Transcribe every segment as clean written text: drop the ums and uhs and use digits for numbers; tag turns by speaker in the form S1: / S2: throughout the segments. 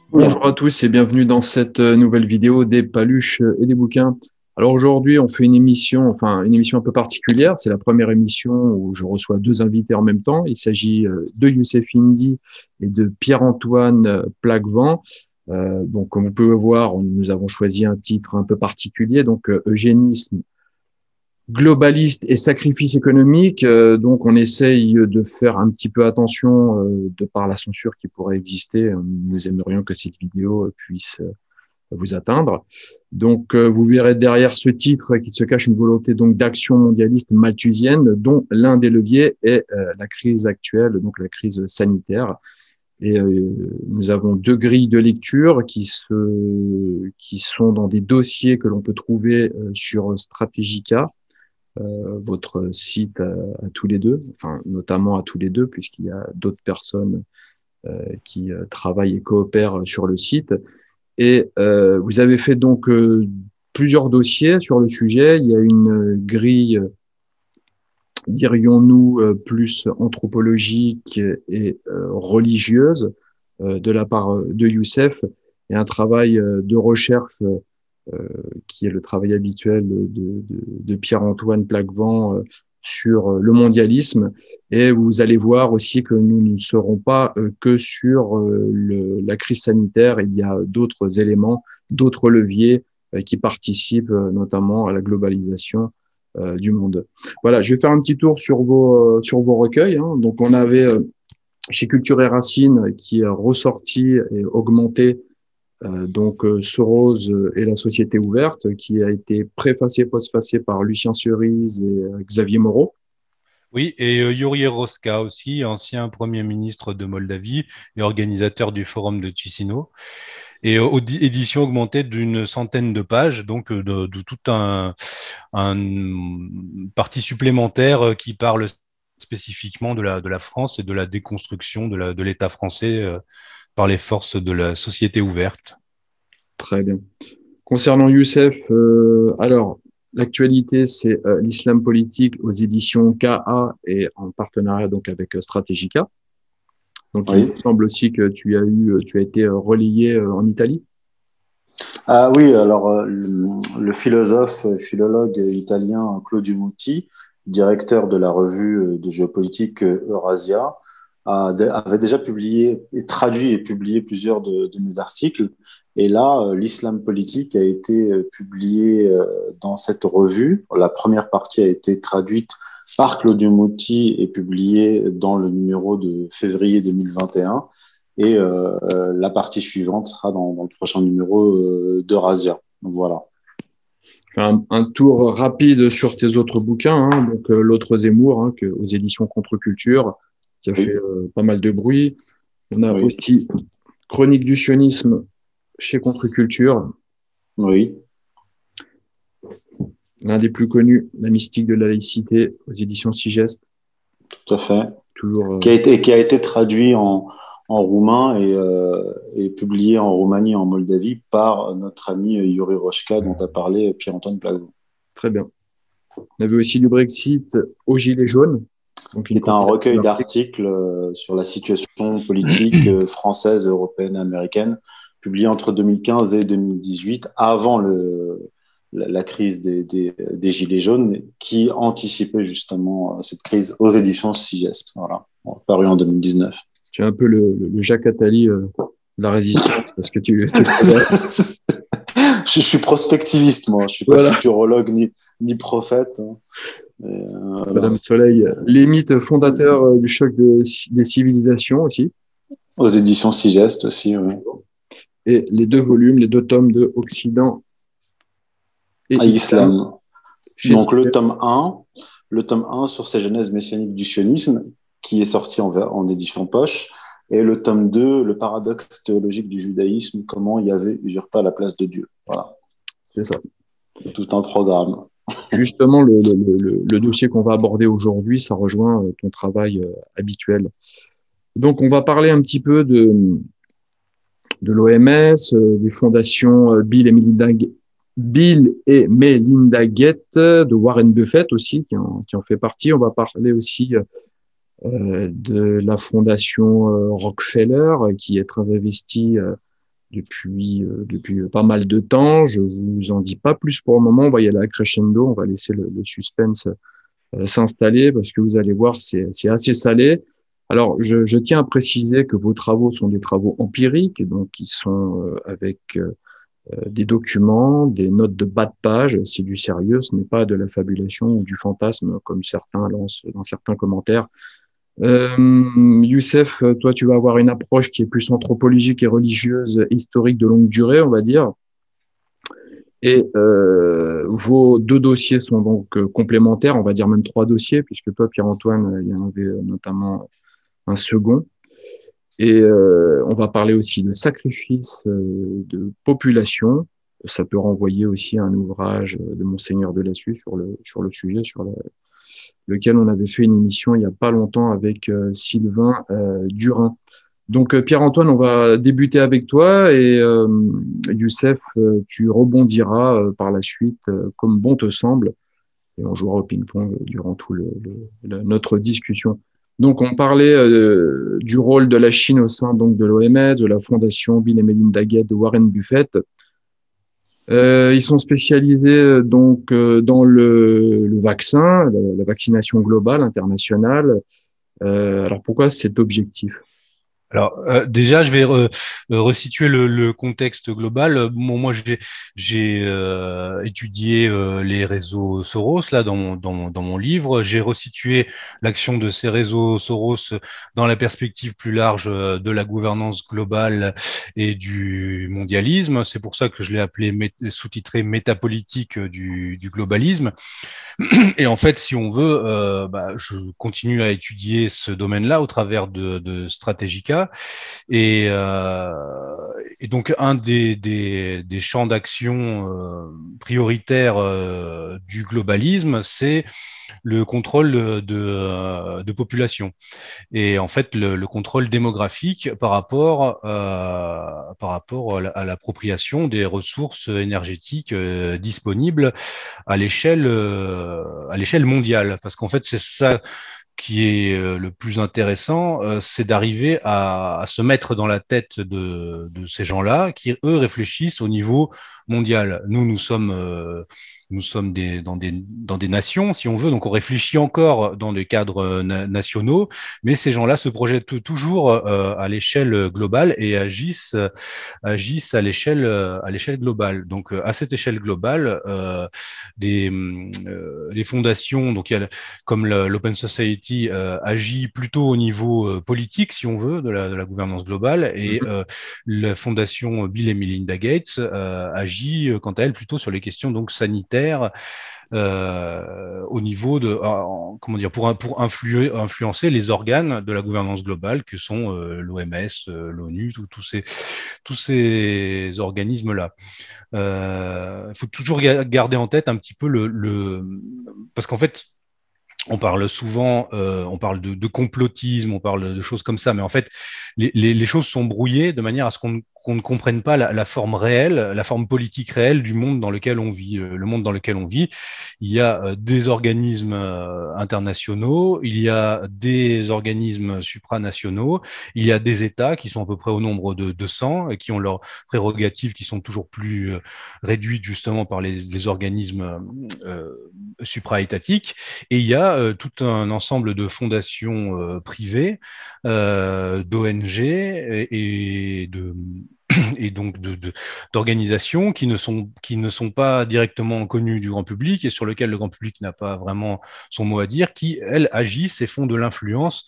S1: Bonjour à tous et bienvenue dans cette nouvelle vidéo des paluches et des bouquins. Alors aujourd'hui, on fait une émission un peu particulière. C'est la première émission où je reçois deux invités en même temps. Il s'agit de Youssef Indy et de Pierre-Antoine Plaquevent. Donc, comme vous pouvez voir, nous avons choisi un titre un peu particulier, donc eugénisme, globaliste et sacrifice économique. Donc, on essaye de faire un petit peu attention de par la censure qui pourrait exister. Nous aimerions que cette vidéo puisse vous atteindre. Donc, vous verrez derrière ce titre qu'il se cache une volonté donc d'action mondialiste malthusienne, dont l'un des leviers est la crise actuelle, donc la crise sanitaire. Et nous avons deux grilles de lecture qui sont dans des dossiers que l'on peut trouver sur Strategica, votre site à tous les deux, enfin notamment à tous les deux, puisqu'il y a d'autres personnes qui travaillent et coopèrent sur le site. Et vous avez fait donc plusieurs dossiers sur le sujet. Il y a une grille, dirions-nous, plus anthropologique et religieuse de la part de Youssef, et un travail de recherche qui est le travail habituel de Pierre-Antoine Plaquevent sur le mondialisme. Et vous allez voir aussi que nous ne serons pas que sur la crise sanitaire. Il y a d'autres éléments, d'autres leviers qui participent notamment à la globalisation du monde. Voilà, je vais faire un petit tour sur vos recueils, hein. Donc, on avait chez Culture et Racines qui a ressorti et augmenté Soros et la société ouverte, qui a été préfacé, postfacé par Lucien Cerise et Xavier Moreau.
S2: Oui, et Yuri Roska aussi, ancien Premier ministre de Moldavie et organisateur du Forum de Chisinau. Et édition augmentée d'une centaine de pages, donc de tout un partie supplémentaire qui parle spécifiquement de la France et de la déconstruction de l'État français par les forces de la société ouverte.
S1: Très bien. Concernant Youssef, alors, l'actualité, c'est l'islam politique aux éditions KA et en partenariat donc avec Strategica. Donc, il me
S3: Oui.
S1: semble aussi que tu as été relayé en Italie.
S3: Ah oui, alors le philosophe et philologue italien Claudio Muti, directeur de la revue de géopolitique Eurasia, avait déjà publié et traduit et publié plusieurs de mes articles. Et là, l'islam politique a été publié dans cette revue. La première partie a été traduite par Claudio Muti et publiée dans le numéro de février 2021. Et la partie suivante sera dans le prochain numéro d'Eurasia. Donc voilà.
S1: Un tour rapide sur tes autres bouquins, hein. Donc l'autre Zemmour, hein, aux éditions Contre-Culture, qui a fait
S3: Oui,
S1: pas mal de bruit. On a
S3: oui,
S1: aussi Chronique du sionisme chez Contre-Culture,
S3: oui,
S1: l'un des plus connus, La mystique de la laïcité aux éditions Sigest.
S3: tout à fait.
S1: Toujours
S3: Qui a été traduit en roumain et publié en Roumanie et en Moldavie par notre ami Yuri Rochka, dont a parlé Pierre-Antoine Plago.
S1: très bien. On avait aussi du Brexit aux Gilets jaunes, donc
S3: Qui
S1: une
S3: est un
S1: compilation
S3: recueil
S1: d'articles.
S3: d'articles sur la situation politique française, européenne et américaine, publié entre 2015 et 2018, avant la crise des Gilets jaunes, qui anticipait justement cette crise aux éditions Sigest, voilà, paru en 2019.
S1: Tu es un peu le Jacques Attali de la résistance, parce que tu le connais.
S3: Je suis prospectiviste, moi. Je suis pas
S1: Voilà,
S3: futurologue ni prophète, hein. Voilà.
S1: Madame Soleil. Les mythes fondateurs du choc des civilisations aussi.
S3: Aux éditions Sigest aussi, oui.
S1: Et les deux volumes, les deux tomes de Occident et
S3: À
S1: Islam
S3: Islam.
S1: chez
S3: Donc
S1: Sigest.
S3: le tome un sur ces genèses messianiques du sionisme, qui est sorti en édition poche, et le tome 2, le paradoxe théologique du judaïsme, comment Yahvé usurpa la place de Dieu. Voilà,
S1: C'est ça.
S3: c'est tout un programme.
S1: Justement, le dossier qu'on va aborder aujourd'hui, ça rejoint ton travail habituel. Donc, on va parler un petit peu de l'OMS, des fondations Bill et Melinda Gates, de Warren Buffett aussi, qui en fait partie. On va parler aussi de la fondation Rockefeller, qui est très investie depuis pas mal de temps. Je vous en dis pas plus pour le moment. On va y aller à crescendo. On va laisser le suspense s'installer parce que vous allez voir, c'est assez salé. Alors, je tiens à préciser que vos travaux sont des travaux empiriques, et donc qui sont avec des documents, des notes de bas de page. C'est du sérieux, ce n'est pas de la fabulation ou du fantasme comme certains lancent dans certains commentaires. Youssef, toi, tu vas avoir une approche qui est plus anthropologique et religieuse, historique de longue durée, on va dire. Et vos deux dossiers sont donc complémentaires, on va dire même trois dossiers, puisque toi, Pierre-Antoine, il y en avait notamment un second. Et on va parler aussi de sacrifice de population. Ça peut renvoyer aussi à un ouvrage de Monseigneur Delassus sur le sujet, lequel on avait fait une émission il y a pas longtemps avec Sylvain Durin. Donc Pierre-Antoine, on va débuter avec toi et Youssef, tu rebondiras par la suite comme bon te semble et on jouera au ping-pong durant tout notre discussion. Donc on parlait du rôle de la Chine au sein donc de l'OMS, de la fondation Bill et Melinda Gates, de Warren Buffett. Ils sont spécialisés dans le vaccin, la vaccination globale internationale. Alors pourquoi cet objectif?
S2: Alors déjà, je vais resituer le contexte global. Bon, moi, j'ai étudié les réseaux Soros là dans mon livre. J'ai resitué l'action de ces réseaux Soros dans la perspective plus large de la gouvernance globale et du mondialisme. C'est pour ça que je l'ai appelé sous-titré métapolitique du globalisme. Et en fait, si on veut, je continue à étudier ce domaine-là au travers de Stratégica. Et, donc, un des champs d'action prioritaires du globalisme, c'est le contrôle de population. Et en fait, le contrôle démographique par rapport à l'appropriation des ressources énergétiques disponibles à l'échelle mondiale. Parce qu'en fait, c'est ça qui est le plus intéressant, c'est d'arriver à se mettre dans la tête de ces gens-là qui, eux, réfléchissent au niveau mondial. Nous sommes dans des nations, si on veut, donc on réfléchit encore dans des cadres nationaux, mais ces gens-là se projettent toujours à l'échelle globale et agissent à l'échelle globale. Donc à cette échelle globale, les fondations, donc il y a comme l'Open Society agit plutôt au niveau politique, si on veut, de la gouvernance globale, et la fondation Bill et Melinda Gates agit quant à elle plutôt sur les questions donc sanitaires au niveau de comment dire pour influencer les organes de la gouvernance globale que sont l'OMS, l'ONU, tous ces organismes là. Faut toujours garder en tête un petit peu parce qu'en fait on parle souvent, on parle de complotisme, on parle de choses comme ça, mais en fait, les choses sont brouillées de manière à ce qu'on ne comprenne pas la forme réelle, la forme politique réelle du monde dans lequel on vit. Le monde dans lequel on vit, il y a des organismes internationaux, il y a des organismes supranationaux, il y a des États qui sont à peu près au nombre de 200 et qui ont leurs prérogatives qui sont toujours plus réduites justement par les organismes supra-étatiques. Et il y a tout un ensemble de fondations privées, d'ONG et donc d'organisations qui ne sont pas directement connues du grand public et sur lesquelles le grand public n'a pas vraiment son mot à dire, qui, elles, agissent et font de l'influence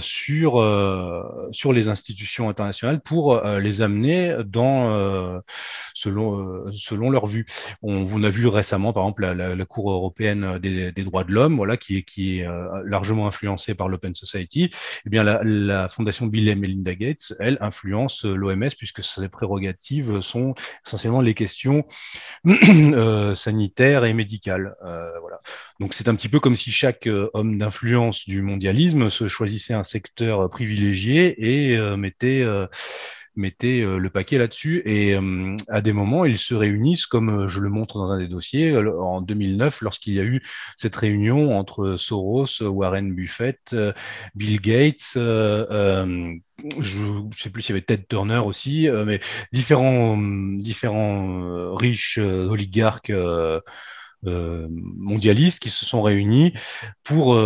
S2: sur les institutions internationales pour les amener selon leur vue. On a vu récemment, par exemple, la Cour européenne des droits de l'homme, voilà, qui est largement influencée par l'Open Society. Eh bien, la fondation Bill et Melinda Gates, elle, influence l'OMS puisque ses prérogatives sont essentiellement les questions sanitaires et médicales. Voilà. Donc, c'est un petit peu comme si chaque homme d'influence du mondialisme se choisissait un secteur privilégié et mettait le paquet là-dessus. Et à des moments, ils se réunissent, comme je le montre dans un des dossiers, en 2009, lorsqu'il y a eu cette réunion entre Soros, Warren Buffett, Bill Gates, je ne sais plus s'il y avait Ted Turner aussi, mais différents riches oligarques mondialistes qui se sont réunis pour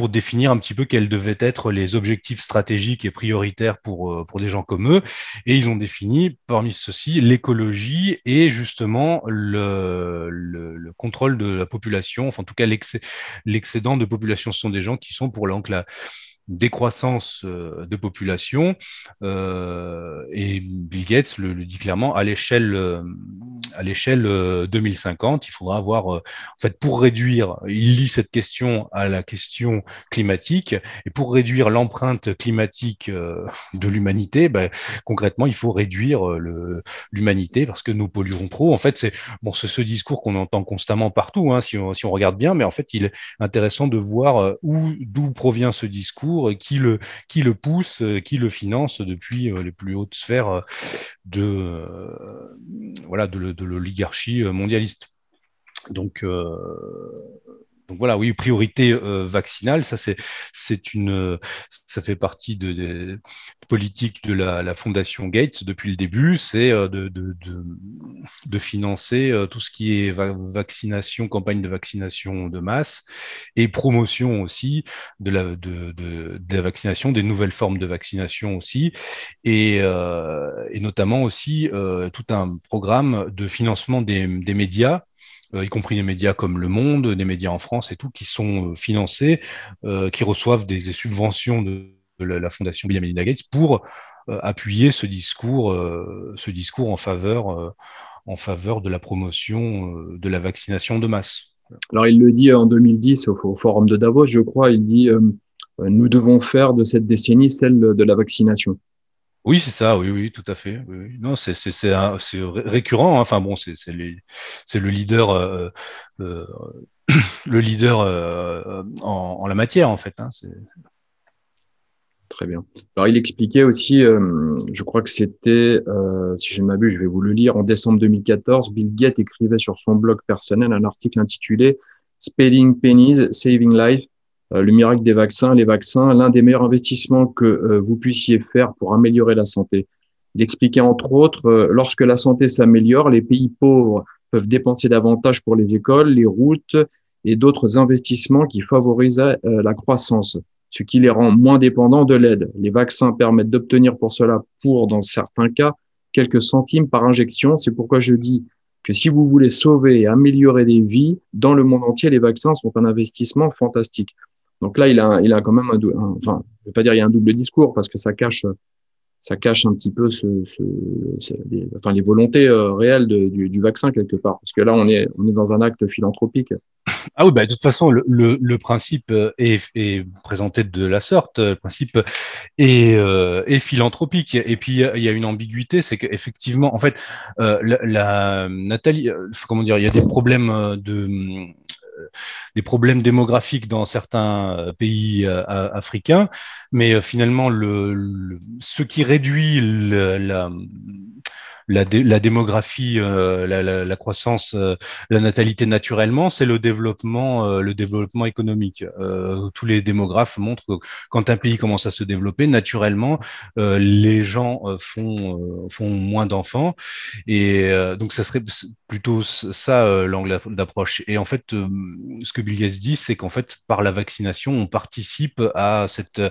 S2: définir un petit peu quels devaient être les objectifs stratégiques et prioritaires pour des gens comme eux. Et ils ont défini parmi ceux-ci l'écologie et justement le contrôle de la population, enfin en tout cas l'excédent de population. Ce sont des gens qui sont pour donc la décroissance de population et Bill Gates le dit clairement à l'échelle 2050, il faudra avoir en fait pour réduire, il lie cette question à la question climatique et pour réduire l'empreinte climatique de l'humanité, concrètement il faut réduire l'humanité parce que nous polluons trop. En fait c'est ce discours qu'on entend constamment partout si on regarde bien, mais en fait il est intéressant de voir d'où provient ce discours, qui le pousse, qui le finance depuis les plus hautes sphères de l'oligarchie mondialiste. Donc voilà, oui, priorité vaccinale, ça fait partie de politique de la Fondation Gates depuis le début, c'est de financer tout ce qui est vaccination, campagne de vaccination de masse et promotion aussi de la vaccination, des nouvelles formes de vaccination aussi, et notamment aussi tout un programme de financement des médias, y compris des médias comme Le Monde, des médias en France et tout, qui sont financés, qui reçoivent des subventions de la Fondation Bill et Melinda Gates pour appuyer ce discours en faveur de la promotion de la vaccination de masse.
S1: Alors, il le dit en 2010 au forum de Davos, je crois, il dit nous devons faire de cette décennie celle de la vaccination.
S2: Oui, c'est ça, oui, tout à fait. Oui. Non, c'est récurrent. Enfin bon, c'est le leader, euh, le leader en la matière en fait.
S1: Très bien. Alors, il expliquait aussi, je crois que c'était, si je ne m'abuse, je vais vous le lire, en décembre 2014, Bill Gates écrivait sur son blog personnel un article intitulé Spending Pennies, Saving Life, le miracle des vaccins, les vaccins, l'un des meilleurs investissements que vous puissiez faire pour améliorer la santé. Il expliquait entre autres, lorsque la santé s'améliore, les pays pauvres peuvent dépenser davantage pour les écoles, les routes et d'autres investissements qui favorisent la croissance, ce qui les rend moins dépendants de l'aide. Les vaccins permettent d'obtenir pour cela, dans certains cas, quelques centimes par injection. C'est pourquoi je dis que si vous voulez sauver et améliorer des vies dans le monde entier, les vaccins sont un investissement fantastique. Donc là, il a quand même enfin, je vais pas dire il y a un double discours parce que ça cache un petit peu les volontés réelles du vaccin quelque part. Parce que là, on est dans un acte philanthropique.
S2: Ah oui, de toute façon, le principe est présenté de la sorte. Le principe est philanthropique. Et puis, il y a une ambiguïté, c'est qu'effectivement, en fait, Nathalie, comment dire, il y a des problèmes démographiques dans certains pays africains, mais finalement, ce qui réduit la démographie, la croissance, la natalité naturellement, c'est le développement économique. Tous les démographes montrent que quand un pays commence à se développer, naturellement, les gens font moins d'enfants. Et donc, ça serait plutôt ça l'angle d'approche. Et en fait, ce que Bill Gates dit, c'est qu'en fait, par la vaccination, on participe à cette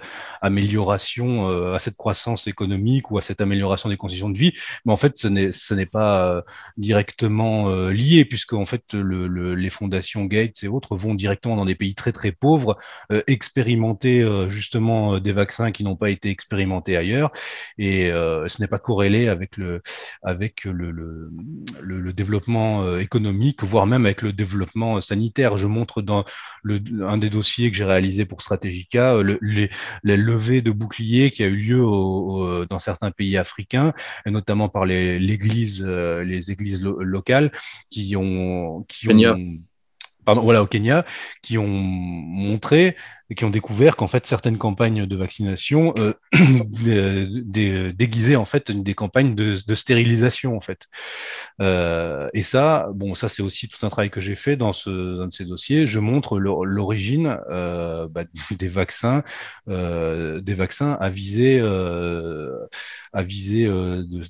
S2: amélioration, à cette croissance économique ou à cette amélioration des conditions de vie. Mais en fait, ce n'est pas directement lié, puisque en fait, les fondations Gates et autres vont directement dans des pays très très pauvres, expérimenter justement des vaccins qui n'ont pas été expérimentés ailleurs, et ce n'est pas corrélé avec le développement économique, voire même avec le développement sanitaire. Je montre dans un des dossiers que j'ai réalisé pour Strategica les levées de boucliers qui a eu lieu dans certains pays africains, et notamment par les églises locales qui ont
S1: Kenya.
S2: pardon, voilà, au Kenya, qui ont montré qui ont découvert qu'en fait certaines campagnes de vaccination déguisaient en fait des campagnes de stérilisation en fait. Et ça, bon, ça c'est aussi tout un travail que j'ai fait dans un de ces dossiers. Je montre l'origine des vaccins à visée de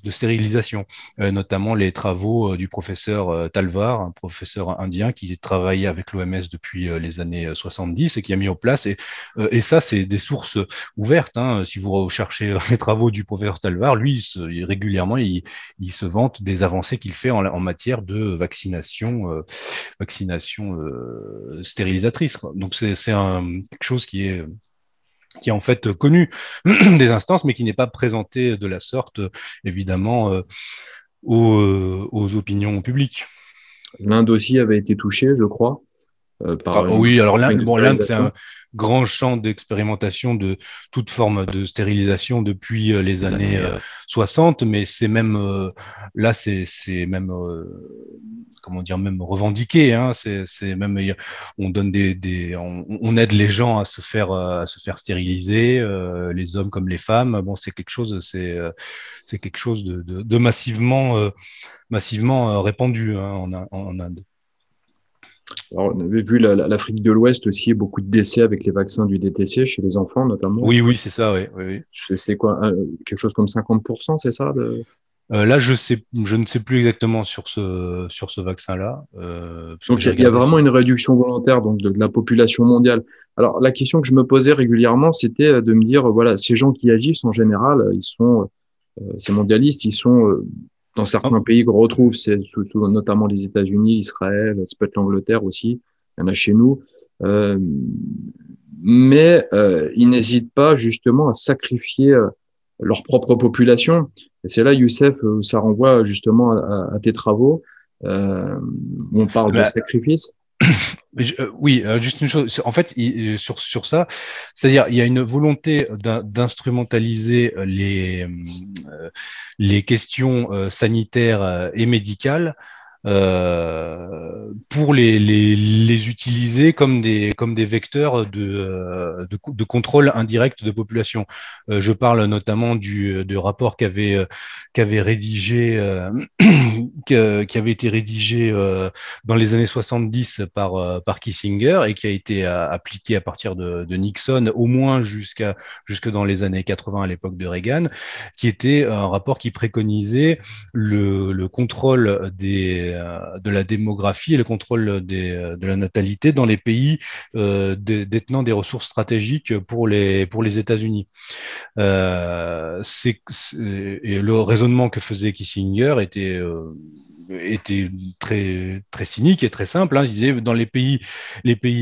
S2: stérilisation, notamment les travaux du professeur Talvar, un professeur indien qui travaillait avec l'OMS depuis les années 70 et qui a mis en place, et ça c'est des sources ouvertes, hein. Si vous recherchez les travaux du professeur Talvar, lui, régulièrement, il se vante des avancées qu'il fait en matière de vaccination stérilisatrice, quoi. Donc c'est quelque chose qui est en fait connu des instances, mais qui n'est pas présenté de la sorte, évidemment, aux opinions publiques.
S1: L'Inde aussi avait été touchée, je crois, par une
S2: Oui, alors l'Inde, c'est
S1: stérilisation.
S2: un grand champ d'expérimentation de toute forme de stérilisation depuis les années 60, mais c'est même là, c'est même comment dire, même revendiqué, hein. C'est même, on donne on aide les gens à se faire stériliser, les hommes comme les femmes. Bon, c'est quelque chose, c'est quelque chose de massivement répandu, hein, en Inde.
S1: Alors, on avait vu l'Afrique de l'Ouest aussi, beaucoup de décès avec les vaccins du DTC chez les enfants notamment.
S2: Oui, c'est ça, oui, oui.
S1: C'est quoi, quelque chose comme 50%, c'est ça
S2: Là, je ne sais plus exactement sur ce vaccin-là.
S1: Donc, il y a vraiment une réduction volontaire donc de la population mondiale. Alors, la question que je me posais régulièrement, c'était de me dire, voilà, ces gens qui agissent en général, ils sont, ces mondialistes, ils sont dans certains pays qu'on retrouve, c'est notamment les États-Unis, Israël, ça peut être l'Angleterre aussi, il y en a chez nous. Mais ils n'hésitent pas justement à sacrifier leur propre population. Et c'est là, Youssef, où ça renvoie justement à tes travaux, où on parle de sacrifice.
S2: Oui, juste une chose. En fait, sur ça, c'est-à-dire il y a une volonté d'instrumentaliser les questions sanitaires et médicales pour les utiliser comme des vecteurs de contrôle indirect de population. Je parle notamment du rapport qu'avait rédigé qui avait été rédigé dans les années 70 par Kissinger et qui a été appliqué à partir de Nixon, au moins jusque dans les années 80 à l'époque de Reagan, qui était un rapport qui préconisait le contrôle de la démographie et le contrôle de la natalité dans les pays détenant des ressources stratégiques pour les États-Unis. Et le raisonnement que faisait Kissinger était très très cynique et très simple, hein. Je disais, dans les pays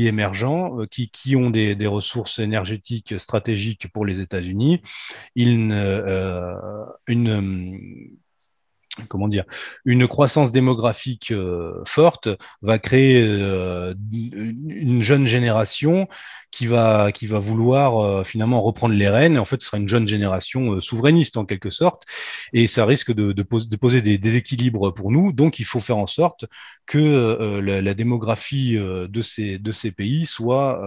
S2: émergents qui ont des ressources énergétiques stratégiques pour les États-Unis, comment dire, une croissance démographique forte va créer une jeune génération qui va vouloir finalement reprendre les rênes. En fait, ce sera une jeune génération souverainiste en quelque sorte, et ça risque de poser des déséquilibres pour nous. Donc, il faut faire en sorte que la démographie de ces pays soit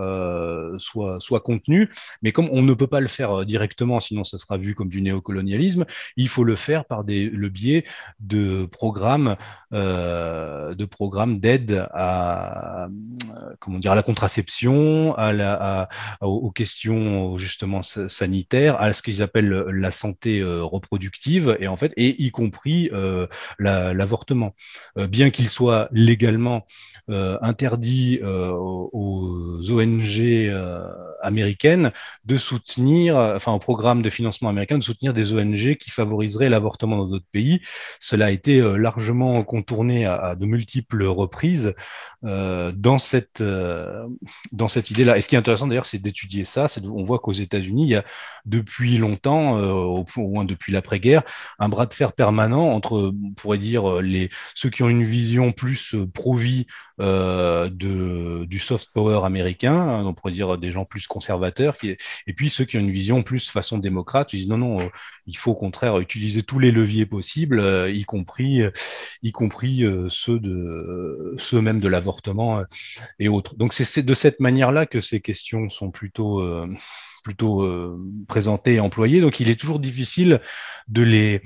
S2: contenue. Mais comme on ne peut pas le faire directement, sinon ça sera vu comme du néocolonialisme, il faut le faire par le biais de programmes d'aide à la contraception, aux questions justement sanitaires, à ce qu'ils appellent la santé reproductive, et en fait, et y compris l'avortement, bien qu'il soit légalement interdit aux ONG américaines de soutenir, enfin au programme de financement américain, de soutenir des ONG qui favoriseraient l'avortement dans d'autres pays. Cela a été largement contourné à de multiples reprises dans cette idée-là. Et ce qui est intéressant d'ailleurs, c'est d'étudier ça. On voit qu'aux États-Unis, il y a depuis longtemps, au moins depuis l'après-guerre, un bras de fer permanent entre, on pourrait dire, ceux qui ont une vision plus pro-vie du soft power américain, hein, on pourrait dire des gens plus conservateurs, et puis ceux qui ont une vision plus façon démocrate, ils disent non, il faut au contraire utiliser tous les leviers possibles, y compris ceux même de l'avortement et autres. Donc c'est de cette manière-là que s'est questions sont plutôt présentées et employées. Donc, il est toujours difficile de les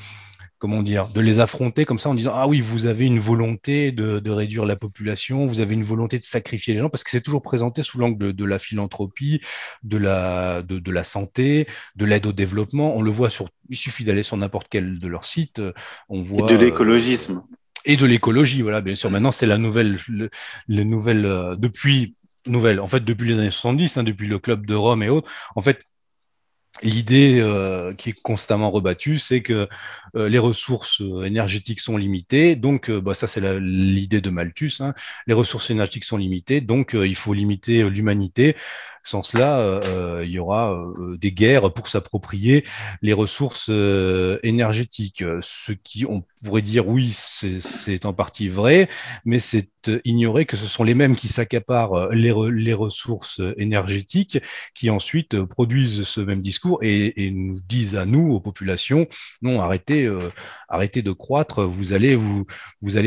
S2: de les affronter comme ça en disant ah oui, vous avez une volonté de réduire la population, vous avez une volonté de sacrifier les gens, parce que c'est toujours présenté sous l'angle de la philanthropie, de la santé, de l'aide au développement. On le voit il suffit d'aller sur n'importe quel de leurs sites, on voit.
S3: Et de l'écologisme.
S2: Et de l'écologie, voilà, bien sûr. Maintenant, c'est la nouvelle, depuis les années 70, depuis le Club de Rome et autres. En fait, l'idée qui est constamment rebattue, c'est que les ressources énergétiques sont limitées. Donc, ça, c'est l'idée de Malthus. Les ressources énergétiques sont limitées, donc il faut limiter l'humanité. Sans cela, il y aura des guerres pour s'approprier les ressources énergétiques. Ce qui, on pourrait dire, oui, c'est en partie vrai, mais c'est ignorer que ce sont les mêmes qui s'accaparent les ressources énergétiques, qui ensuite produisent ce même discours et nous disent à nous, aux populations, non, arrêtez de croître, vous allez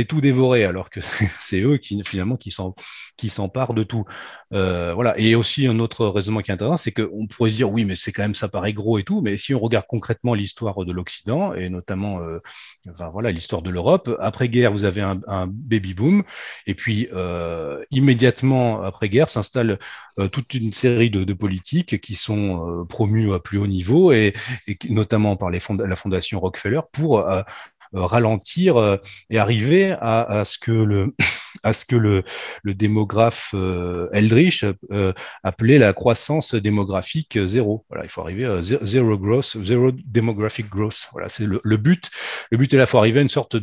S2: tout dévorer, alors que c'est eux qui finalement qui s'emparent de tout. Voilà. Et aussi un autre raisonnement qui est intéressant, c'est qu'on pourrait se dire oui, mais c'est quand même, ça paraît gros et tout, mais si on regarde concrètement l'histoire de l'Occident et notamment l'histoire de l'Europe, après-guerre, vous avez un baby boom, et puis immédiatement après-guerre s'installe toute une série de politiques qui sont promues à plus haut niveau, et notamment par la fondation Rockefeller, pour ralentir et arriver à ce que le démographe Eldridge appelait la croissance démographique zéro. Voilà, il faut arriver à zero growth, zero demographic growth. Voilà, c'est le but. Le but est là, il faut arriver à une sorte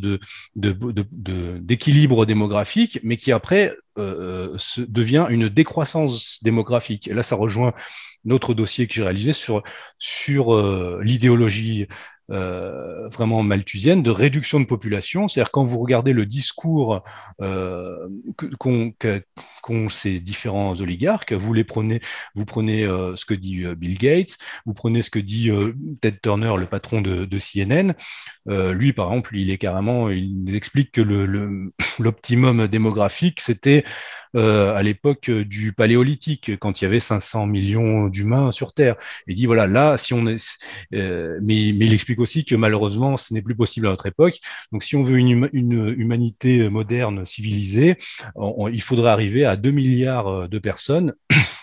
S2: d'équilibre démographique, mais qui après devient une décroissance démographique. Et là, ça rejoint notre dossier que j'ai réalisé sur l'idéologie vraiment malthusienne de réduction de population. C'est-à-dire, quand vous regardez le discours qu'ont ces différents oligarques, vous prenez ce que dit Bill Gates, vous prenez ce que dit Ted Turner, le patron de CNN. Lui, par exemple, il explique que l'optimum démographique, c'était à l'époque du Paléolithique, quand il y avait 500 millions d'humains sur Terre. Il dit voilà, là, si on est, mais il explique aussi que malheureusement, ce n'est plus possible à notre époque. Donc, si on veut une humanité moderne, civilisée, il faudrait arriver à 2 milliards de personnes.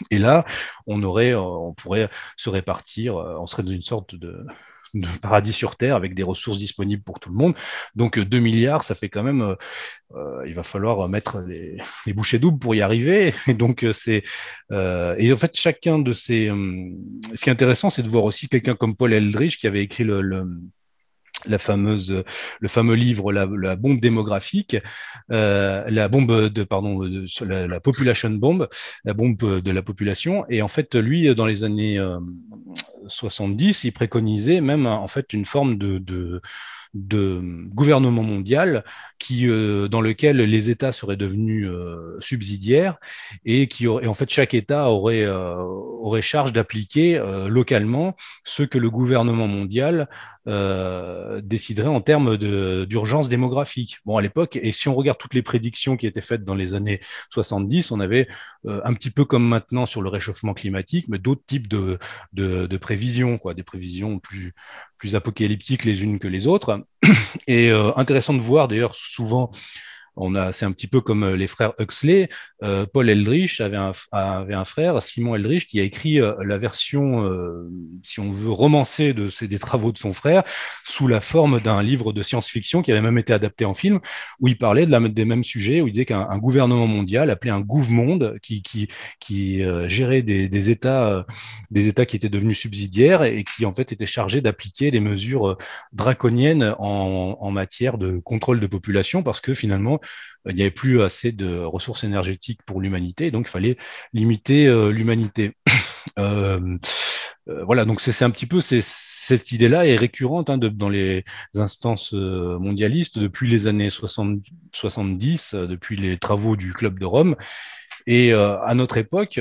S2: Et là, on pourrait se répartir, on serait dans une sorte de paradis sur Terre avec des ressources disponibles pour tout le monde. Donc 2 milliards, ça fait quand même, il va falloir mettre les bouchées doubles pour y arriver. Et donc et en fait, chacun de ces, ce qui est intéressant, c'est de voir aussi quelqu'un comme Paul Eldridge qui avait écrit le fameux livre la bombe démographique, la population bomb, la bombe de la population. Et en fait, lui, dans les années 70, il préconisait même en fait une forme de gouvernement mondial dans lequel les États seraient devenus subsidiaires, et en fait chaque État aurait charge d'appliquer localement ce que le gouvernement mondial déciderait en termes d'urgence démographique. Bon, à l'époque, et si on regarde toutes les prédictions qui étaient faites dans les années 70, on avait un petit peu comme maintenant sur le réchauffement climatique, mais d'autres types de prévisions, des prévisions plus apocalyptiques les unes que les autres. Et intéressant de voir, d'ailleurs, souvent, c'est un petit peu comme les frères Huxley. Paul Eldridge avait un frère, Simon Eldridge, qui a écrit la version, si on veut, romancée des travaux de son frère, sous la forme d'un livre de science-fiction qui avait même été adapté en film, où il parlait des mêmes sujets, où il disait qu'un gouvernement mondial, appelé un gouv-monde, qui gérait des États qui étaient devenus subsidiaires et qui en fait étaient chargés d'appliquer des mesures draconiennes en matière de contrôle de population, parce que finalement il n'y avait plus assez de ressources énergétiques pour l'humanité, donc il fallait limiter l'humanité. Voilà, donc c'est un petit peu cette idée-là est récurrente dans les instances mondialistes depuis les années 70, depuis les travaux du Club de Rome. Et à notre époque,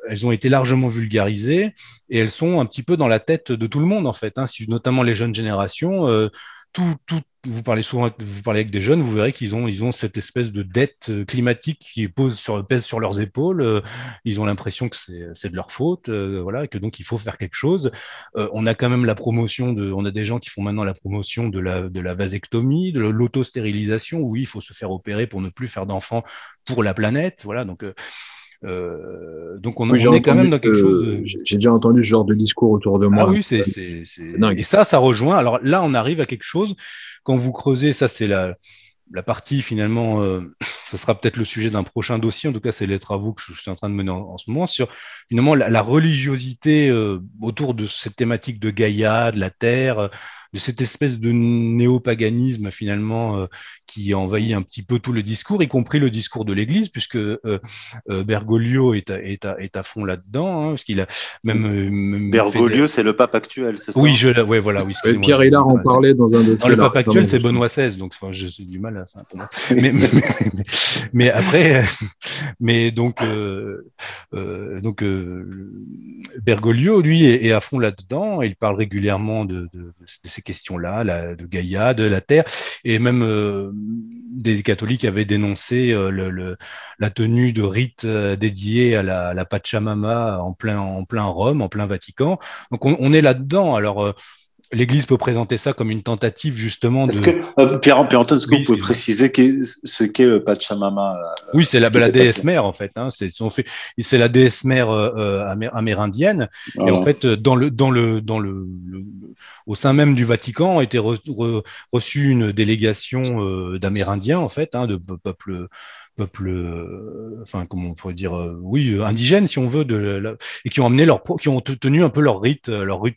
S2: elles ont été largement vulgarisées et elles sont un petit peu dans la tête de tout le monde, en fait, notamment les jeunes générations. vous parlez souvent, vous parlez avec des jeunes, vous verrez qu'ils ont cette espèce de dette climatique qui pèse sur leurs épaules. Ils ont l'impression que c'est de leur faute, voilà, et que donc il faut faire quelque chose. On a quand même on a des gens qui font maintenant la promotion de la vasectomie, de l'autostérilisation, oui, il faut se faire opérer pour ne plus faire d'enfants pour la planète, voilà. Donc
S1: Oui,
S2: on est quand même dans quelque chose.
S1: J'ai déjà entendu ce genre de discours autour de
S2: Ah
S1: moi.
S2: oui,
S1: C'est dingue.
S2: et ça rejoint. Alors là, on arrive à quelque chose. Quand vous creusez, ça c'est la partie finalement, ce sera peut-être le sujet d'un prochain dossier. En tout cas, c'est les travaux que je suis en train de mener en ce moment sur finalement la religiosité autour de cette thématique de Gaïa, de la Terre, de cette espèce de néopaganisme finalement qui envahit un petit peu tout le discours, y compris le discours de l'Église, puisque Bergoglio est à fond là-dedans, hein, parce qu'il a même fait
S3: Bergoglio, c'est le pape actuel, c'est ça?
S2: Oui, ouais, voilà, oui, excusez-moi.
S1: Pierre Hillard en parlait dans un
S2: Non,
S1: dossier
S2: le
S1: là
S2: pape actuel,
S1: récemment,
S2: c'est
S1: justement.
S2: Benoît XVI, donc enfin, j'ai du mal à ça. Mais après, mais Bergoglio, lui, est à fond là-dedans. Il parle régulièrement de ces questions-là, de Gaïa, de la Terre, et même des catholiques avaient dénoncé la tenue de rites dédiés à la Pachamama en plein Rome, en plein Vatican. Donc on est là-dedans. Alors l'Église peut présenter ça comme une tentative justement
S3: Est-ce
S2: de.
S3: que, Pierre-Antoine, est-ce que
S2: Oui,
S3: vous pouvez
S2: excusez-moi.
S3: préciser ce qu'est le Pachamama,
S2: Oui, c'est
S3: ce qui
S2: la
S3: s'est
S2: déesse
S3: passé?
S2: mère en fait. Hein. C'est la déesse mère amérindienne. Et en
S3: Voilà.
S2: fait, au sein même du Vatican, a été reçue une délégation d'Amérindiens en fait, hein, de peuples, enfin comment on pourrait dire, oui, indigènes si on veut, et qui ont qui ont tenu un peu leur rite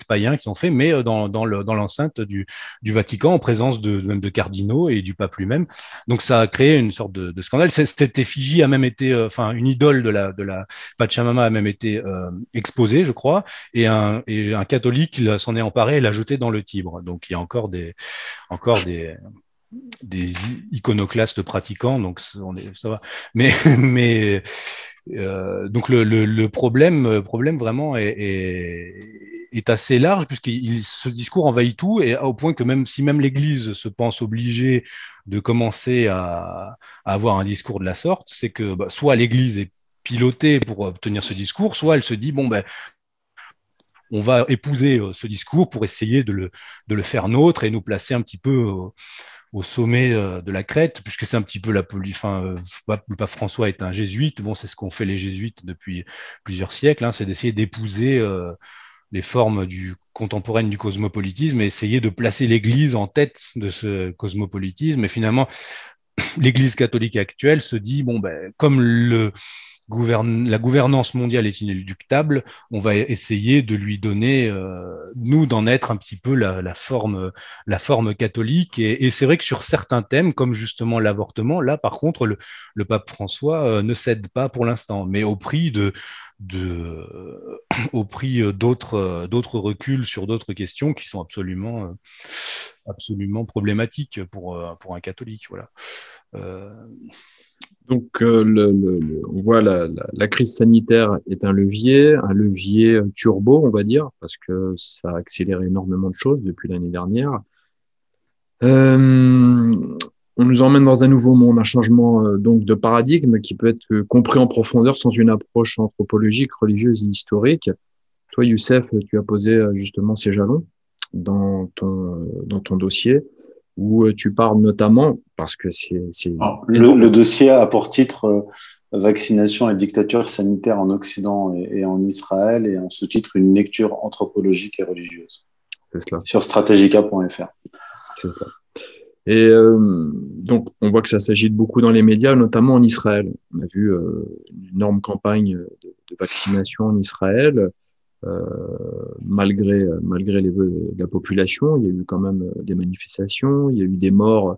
S2: païen qu'ils ont fait, mais dans l'enceinte du Vatican en présence même de cardinaux et du pape lui-même. Donc ça a créé une sorte de scandale. Cette effigie a même été, enfin une idole de la Pachamama a même été exposée, je crois, et un catholique s'en est emparé et l'a jeté dans le Tibre. Donc il y a encore des iconoclastes pratiquants, donc ça va. Mais donc le problème vraiment est assez large puisque ce discours envahit tout et au point que même l'Église se pense obligée de commencer à avoir un discours de la sorte, c'est que soit l'Église est pilotée pour obtenir ce discours, soit elle se dit bon ben on va épouser ce discours pour essayer de le faire nôtre et nous placer un petit peu au sommet de la crête, puisque c'est un petit peu le pape François est un jésuite, bon, c'est ce qu'ont fait les jésuites depuis plusieurs siècles, hein, c'est d'essayer d'épouser les formes contemporaines du cosmopolitisme et essayer de placer l'Église en tête de ce cosmopolitisme. Et finalement, l'Église catholique actuelle se dit, bon, ben, comme la gouvernance mondiale est inéluctable, on va essayer de lui donner, nous, d'en être un petit peu la forme catholique. Et c'est vrai que sur certains thèmes, comme justement l'avortement, là, par contre, le pape François ne cède pas pour l'instant, mais au prix au prix d'autres reculs sur d'autres questions qui sont absolument problématiques pour un catholique. Voilà.
S1: Donc, on voit la crise sanitaire est un levier turbo, on va dire, parce que ça a accéléré énormément de choses depuis l'année dernière. On nous emmène dans un nouveau monde, un changement donc de paradigme qui peut être compris en profondeur sans une approche anthropologique, religieuse et historique. Toi, Youssef, tu as posé justement ces jalons dans ton dossier où tu parles notamment, parce que c'est énorme.
S3: Le dossier a pour titre Vaccination et dictature sanitaire en Occident et en Israël, et en sous-titre Une lecture anthropologique et religieuse,
S1: C'est cela.
S3: sur strategica.fr.
S1: C'est ça. Et donc, on voit que ça s'agite beaucoup dans les médias, notamment en Israël. On a vu une énorme campagne de vaccination en Israël, malgré les vœux de la population. Il y a eu quand même des manifestations, il y a eu des morts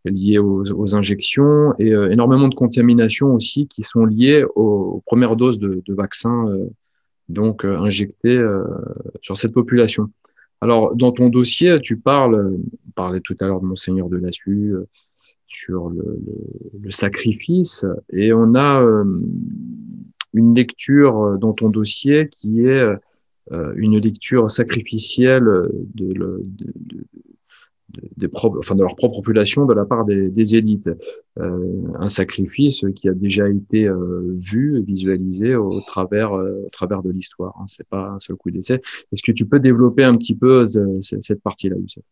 S1: liées aux injections et énormément de contaminations aussi qui sont liées aux premières doses de vaccins donc injectées sur cette population. Alors, dans ton dossier, on parlait tout à l'heure de Monseigneur de Lassus sur le sacrifice, et on a une lecture dans ton dossier qui est une lecture sacrificielle de leur propre population de la part des élites. Un sacrifice qui a déjà été vu, visualisé au travers de l'histoire. Hein. C'est pas un seul coup d'essai. Est-ce que tu peux développer un petit peu cette partie-là, Youssef?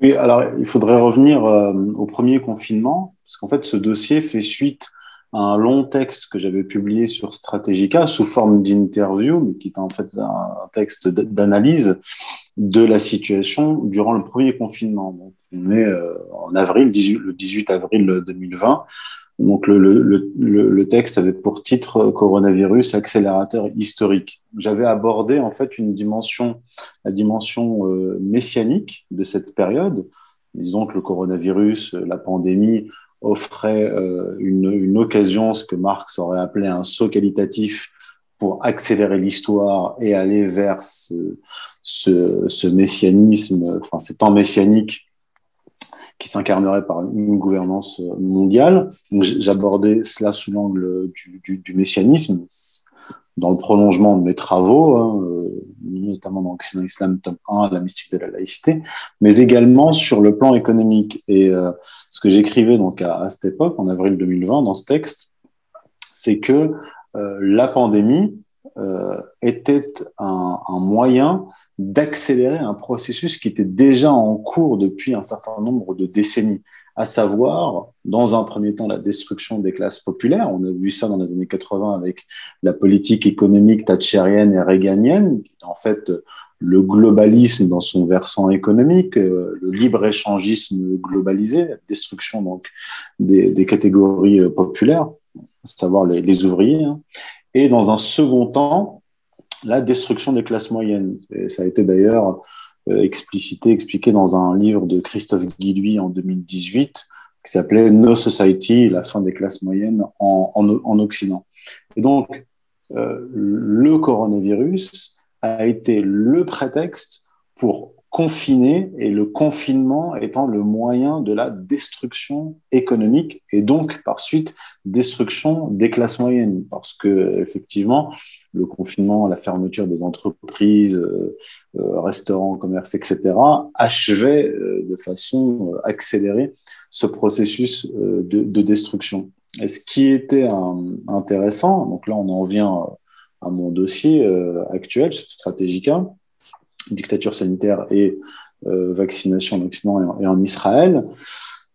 S3: Oui, alors il faudrait revenir au premier confinement, parce qu'en fait, ce dossier fait suite à un long texte que j'avais publié sur Stratégica sous forme d'interview, mais qui est en fait un texte d'analyse de la situation durant le premier confinement. Donc, on est en avril, le 18 avril 2020. Donc, le texte avait pour titre Coronavirus, accélérateur historique. J'avais abordé en fait la dimension messianique de cette période. Disons que le coronavirus, la pandémie, offrait une occasion, ce que Marx aurait appelé un saut qualitatif pour accélérer l'histoire et aller vers ce messianisme, enfin, ces temps messianiques qui s'incarnerait par une gouvernance mondiale. Donc, j'abordais cela sous l'angle du messianisme, dans le prolongement de mes travaux, hein, notamment dans Occident Islam, tome 1, la mystique de la laïcité, mais également sur le plan économique. Et ce que j'écrivais donc à cette époque, en avril 2020, dans ce texte, c'est que la pandémie était un moyen d'accélérer un processus qui était déjà en cours depuis un certain nombre de décennies, à savoir, dans un premier temps, la destruction des classes populaires. On a vu ça dans les années 80 avec la politique économique thatchérienne et réganienne, qui est en fait le globalisme dans son versant économique, le libre-échangisme globalisé, la destruction donc des catégories populaires, à savoir les ouvriers, hein. Et dans un second temps, la destruction des classes moyennes. Et ça a été d'ailleurs expliqué dans un livre de Christophe Guilluy en 2018 qui s'appelait No Society, la fin des classes moyennes en Occident. Et donc, le coronavirus a été le prétexte pour confiner, et le confinement étant le moyen de la destruction économique et donc par suite destruction des classes moyennes, parce que effectivement le confinement, la fermeture des entreprises, restaurants, commerces, etc., achevait de façon accélérée ce processus de destruction. Et ce qui était intéressant, donc là on en vient à mon dossier actuel sur Stratégica, dictature sanitaire et vaccination en Occident et en Israël,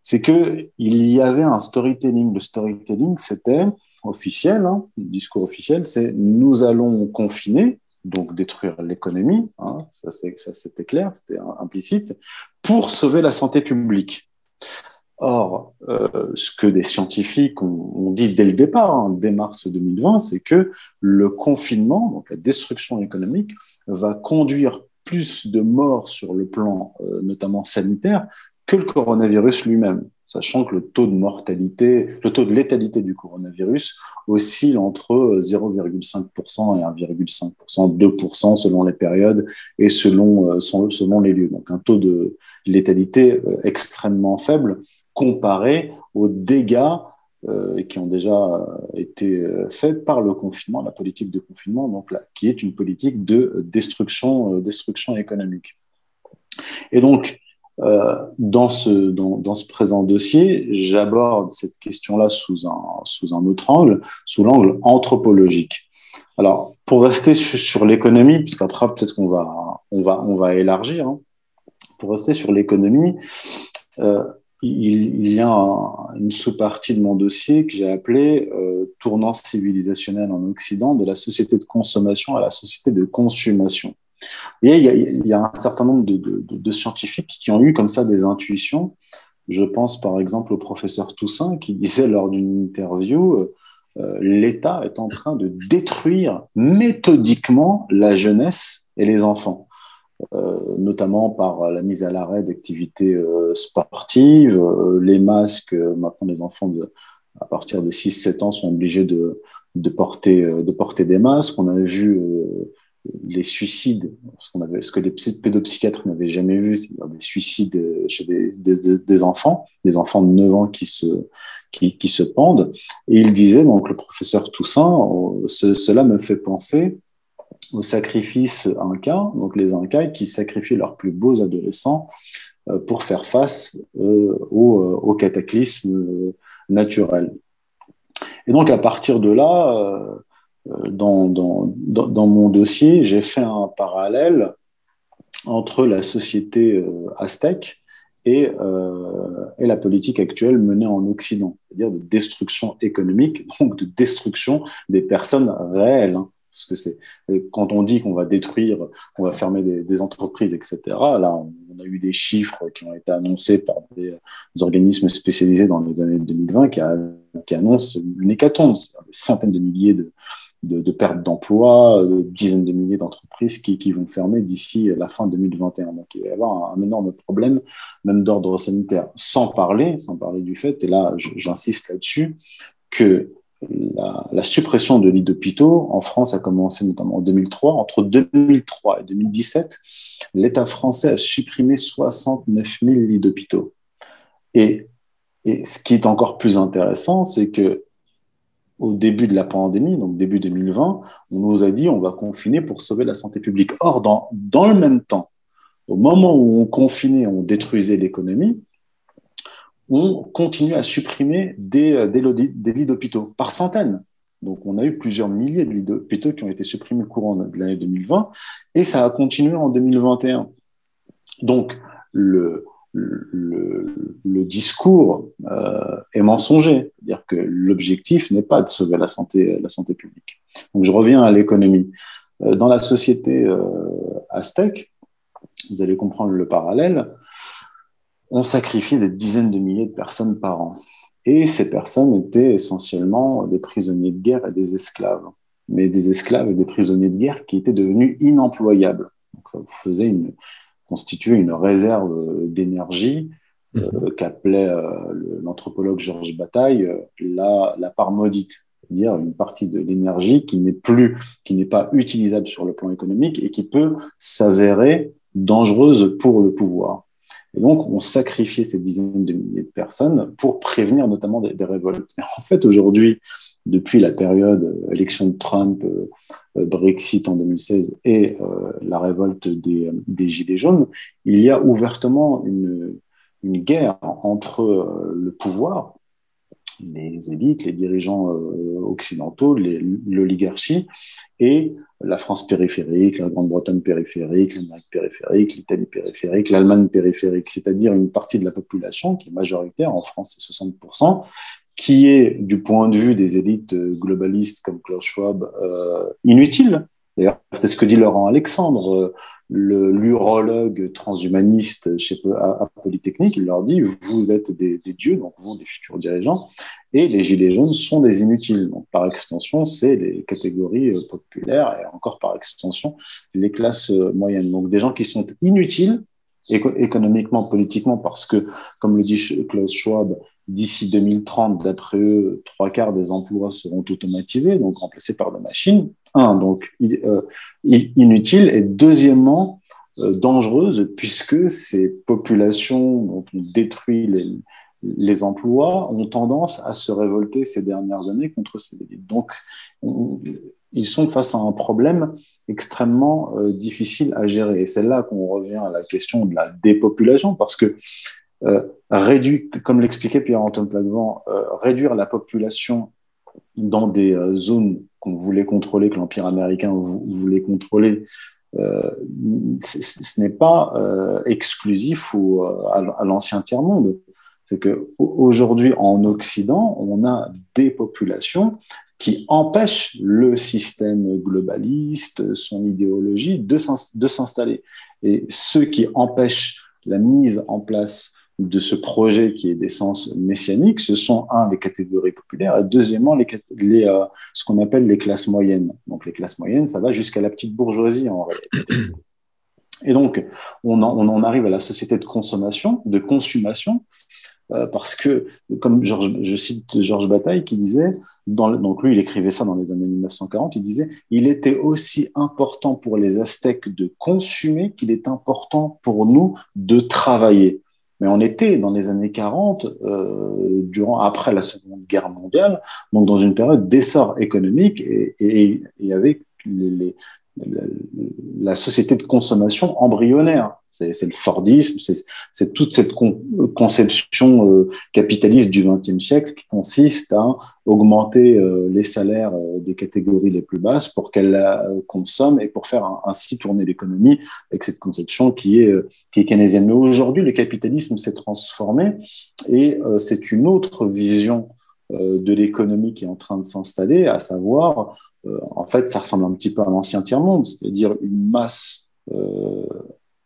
S3: c'est qu'il y avait un storytelling. Le storytelling, c'était officiel, hein, le discours officiel, c'est nous allons confiner, donc détruire l'économie, hein, ça c'était clair, c'était implicite, pour sauver la santé publique. Or, ce que des scientifiques ont dit dès le départ, hein, dès mars 2020, c'est que le confinement, donc la destruction économique, va conduire plus de morts sur le plan notamment sanitaire que le coronavirus lui-même, sachant que le taux de létalité du coronavirus oscille entre 0,5% et 1,5%, 2% selon les périodes et selon les lieux. Donc un taux de létalité extrêmement faible comparé aux dégâts qui ont déjà été faits par le confinement, la politique de confinement, donc là, qui est une politique de destruction économique. Et donc, dans ce présent dossier, j'aborde cette question-là sous un autre angle, sous l'angle anthropologique. Alors, pour rester sur l'économie, puisqu'après peut-être qu'on va élargir, hein, pour rester sur l'économie, il y a une sous-partie de mon dossier que j'ai appelée tournant civilisationnel en Occident de la société de consommation à la société de consommation. Et il y a un certain nombre de scientifiques qui ont eu comme ça des intuitions. Je pense par exemple au professeur Toussaint qui disait lors d'une interview l'État est en train de détruire méthodiquement la jeunesse et les enfants. Notamment par la mise à l'arrêt d'activités sportives, les masques, maintenant les enfants à partir de 6-7 ans sont obligés de porter des masques. On a vu les suicides, ce que les pédopsychiatres n'avaient jamais vu, c'est-à-dire des suicides chez des enfants de 9 ans qui se pendent. Et il disait, donc le professeur Toussaint, cela me fait penser aux sacrifices Incas, donc les Incas qui sacrifiaient leurs plus beaux adolescents pour faire face aux cataclysmes naturels. Et donc, à partir de là, dans mon dossier, j'ai fait un parallèle entre la société aztèque et la politique actuelle menée en Occident, c'est-à-dire de destruction économique, donc de destruction des personnes réelles. Hein, parce que quand on dit qu'on va détruire, qu'on va fermer des entreprises, etc., là, on a eu des chiffres qui ont été annoncés par des organismes spécialisés dans les années 2020 qui annoncent une hécatombe, c'est-à-dire des centaines de milliers de pertes d'emplois, de dizaines de milliers d'entreprises qui vont fermer d'ici la fin 2021. Donc, il va y avoir un énorme problème, même d'ordre sanitaire. Sans parler du fait, et là, j'insiste là-dessus, que la suppression de lits d'hôpitaux en France a commencé notamment en 2003. Entre 2003 et 2017, l'État français a supprimé 69 000 lits d'hôpitaux. Et ce qui est encore plus intéressant, c'est que au début de la pandémie, donc début 2020, on nous a dit on va confiner pour sauver la santé publique. Or, dans le même temps, au moment où on confinait, on détruisait l'économie, on continue à supprimer des lits d'hôpitaux par centaines. Donc, on a eu plusieurs milliers de lits d'hôpitaux qui ont été supprimés au courant de l'année 2020 et ça a continué en 2021. Donc, le discours est mensonger, c'est-à-dire que l'objectif n'est pas de sauver la santé publique. Donc, je reviens à l'économie. Dans la société aztèque, vous allez comprendre le parallèle, on sacrifiait des dizaines de milliers de personnes par an. Et ces personnes étaient essentiellement des prisonniers de guerre et des esclaves. Mais des esclaves et des prisonniers de guerre qui étaient devenus inemployables. Donc, ça constituait une réserve d'énergie qu'appelait l'anthropologue Georges Bataille la part maudite, c'est-à-dire une partie de l'énergie qui n'est pas utilisable sur le plan économique et qui peut s'avérer dangereuse pour le pouvoir. Et donc, on sacrifiait ces dizaines de milliers de personnes pour prévenir notamment des révoltes. Et en fait, aujourd'hui, depuis la période élection de Trump, Brexit en 2016 et la révolte des Gilets jaunes, il y a ouvertement une guerre entre le pouvoir, les élites, les dirigeants occidentaux, l'oligarchie, et la France périphérique, la Grande-Bretagne périphérique, l'Amérique périphérique, l'Italie périphérique, l'Allemagne périphérique, c'est-à-dire une partie de la population qui est majoritaire, en France c'est 60%, qui est, du point de vue des élites globalistes comme Klaus Schwab, inutile. D'ailleurs, c'est ce que dit Laurent Alexandre, l'urologue transhumaniste à Polytechnique, il leur dit « vous êtes des dieux, donc vous, des futurs dirigeants, et les gilets jaunes sont des inutiles. » Donc, par extension, c'est les catégories populaires et encore par extension, les classes moyennes. Donc, des gens qui sont inutiles économiquement, politiquement, parce que, comme le dit Klaus Schwab, d'ici 2030, d'après eux, 3/4 des emplois seront automatisés, donc remplacés par des machines. Donc inutile, et deuxièmement, dangereuse, puisque ces populations dont on détruit les emplois ont tendance à se révolter ces dernières années contre ces élites. Donc, ils sont face à un problème extrêmement difficile à gérer. Et c'est là qu'on revient à la question de la dépopulation, parce que comme l'expliquait Pierre-Antoine Plaquevent, réduire la population dans des zones qu'on voulait contrôler, que l'Empire américain voulait contrôler, ce n'est pas exclusif à l'ancien tiers-monde. C'est qu'aujourd'hui, en Occident, on a des populations qui empêchent le système globaliste, son idéologie, de s'installer. Et ceux qui empêchent la mise en place de ce projet qui est d'essence messianique, ce sont, les catégories populaires, et deuxièmement, ce qu'on appelle les classes moyennes. Donc, les classes moyennes, ça va jusqu'à la petite bourgeoisie, en réalité. Et donc, on en arrive à la société de consommation, de consommation, parce que, comme je cite Georges Bataille qui disait, donc lui, il écrivait ça dans les années 1940, il disait « Il était aussi important pour les Aztèques de consommer qu'il est important pour nous de travailler ». Mais on était dans les années 40, après la Seconde Guerre mondiale, donc dans une période d'essor économique et avec la, la société de consommation embryonnaire. C'est le Fordisme, c'est toute cette conception capitaliste du XXe siècle qui consiste à augmenter les salaires des catégories les plus basses pour qu'elles consomment et pour faire ainsi tourner l'économie avec cette conception qui est keynésienne. Mais aujourd'hui, le capitalisme s'est transformé et c'est une autre vision de l'économie qui est en train de s'installer, à savoir, en fait, ça ressemble un petit peu à l'ancien tiers-monde, c'est-à-dire une masse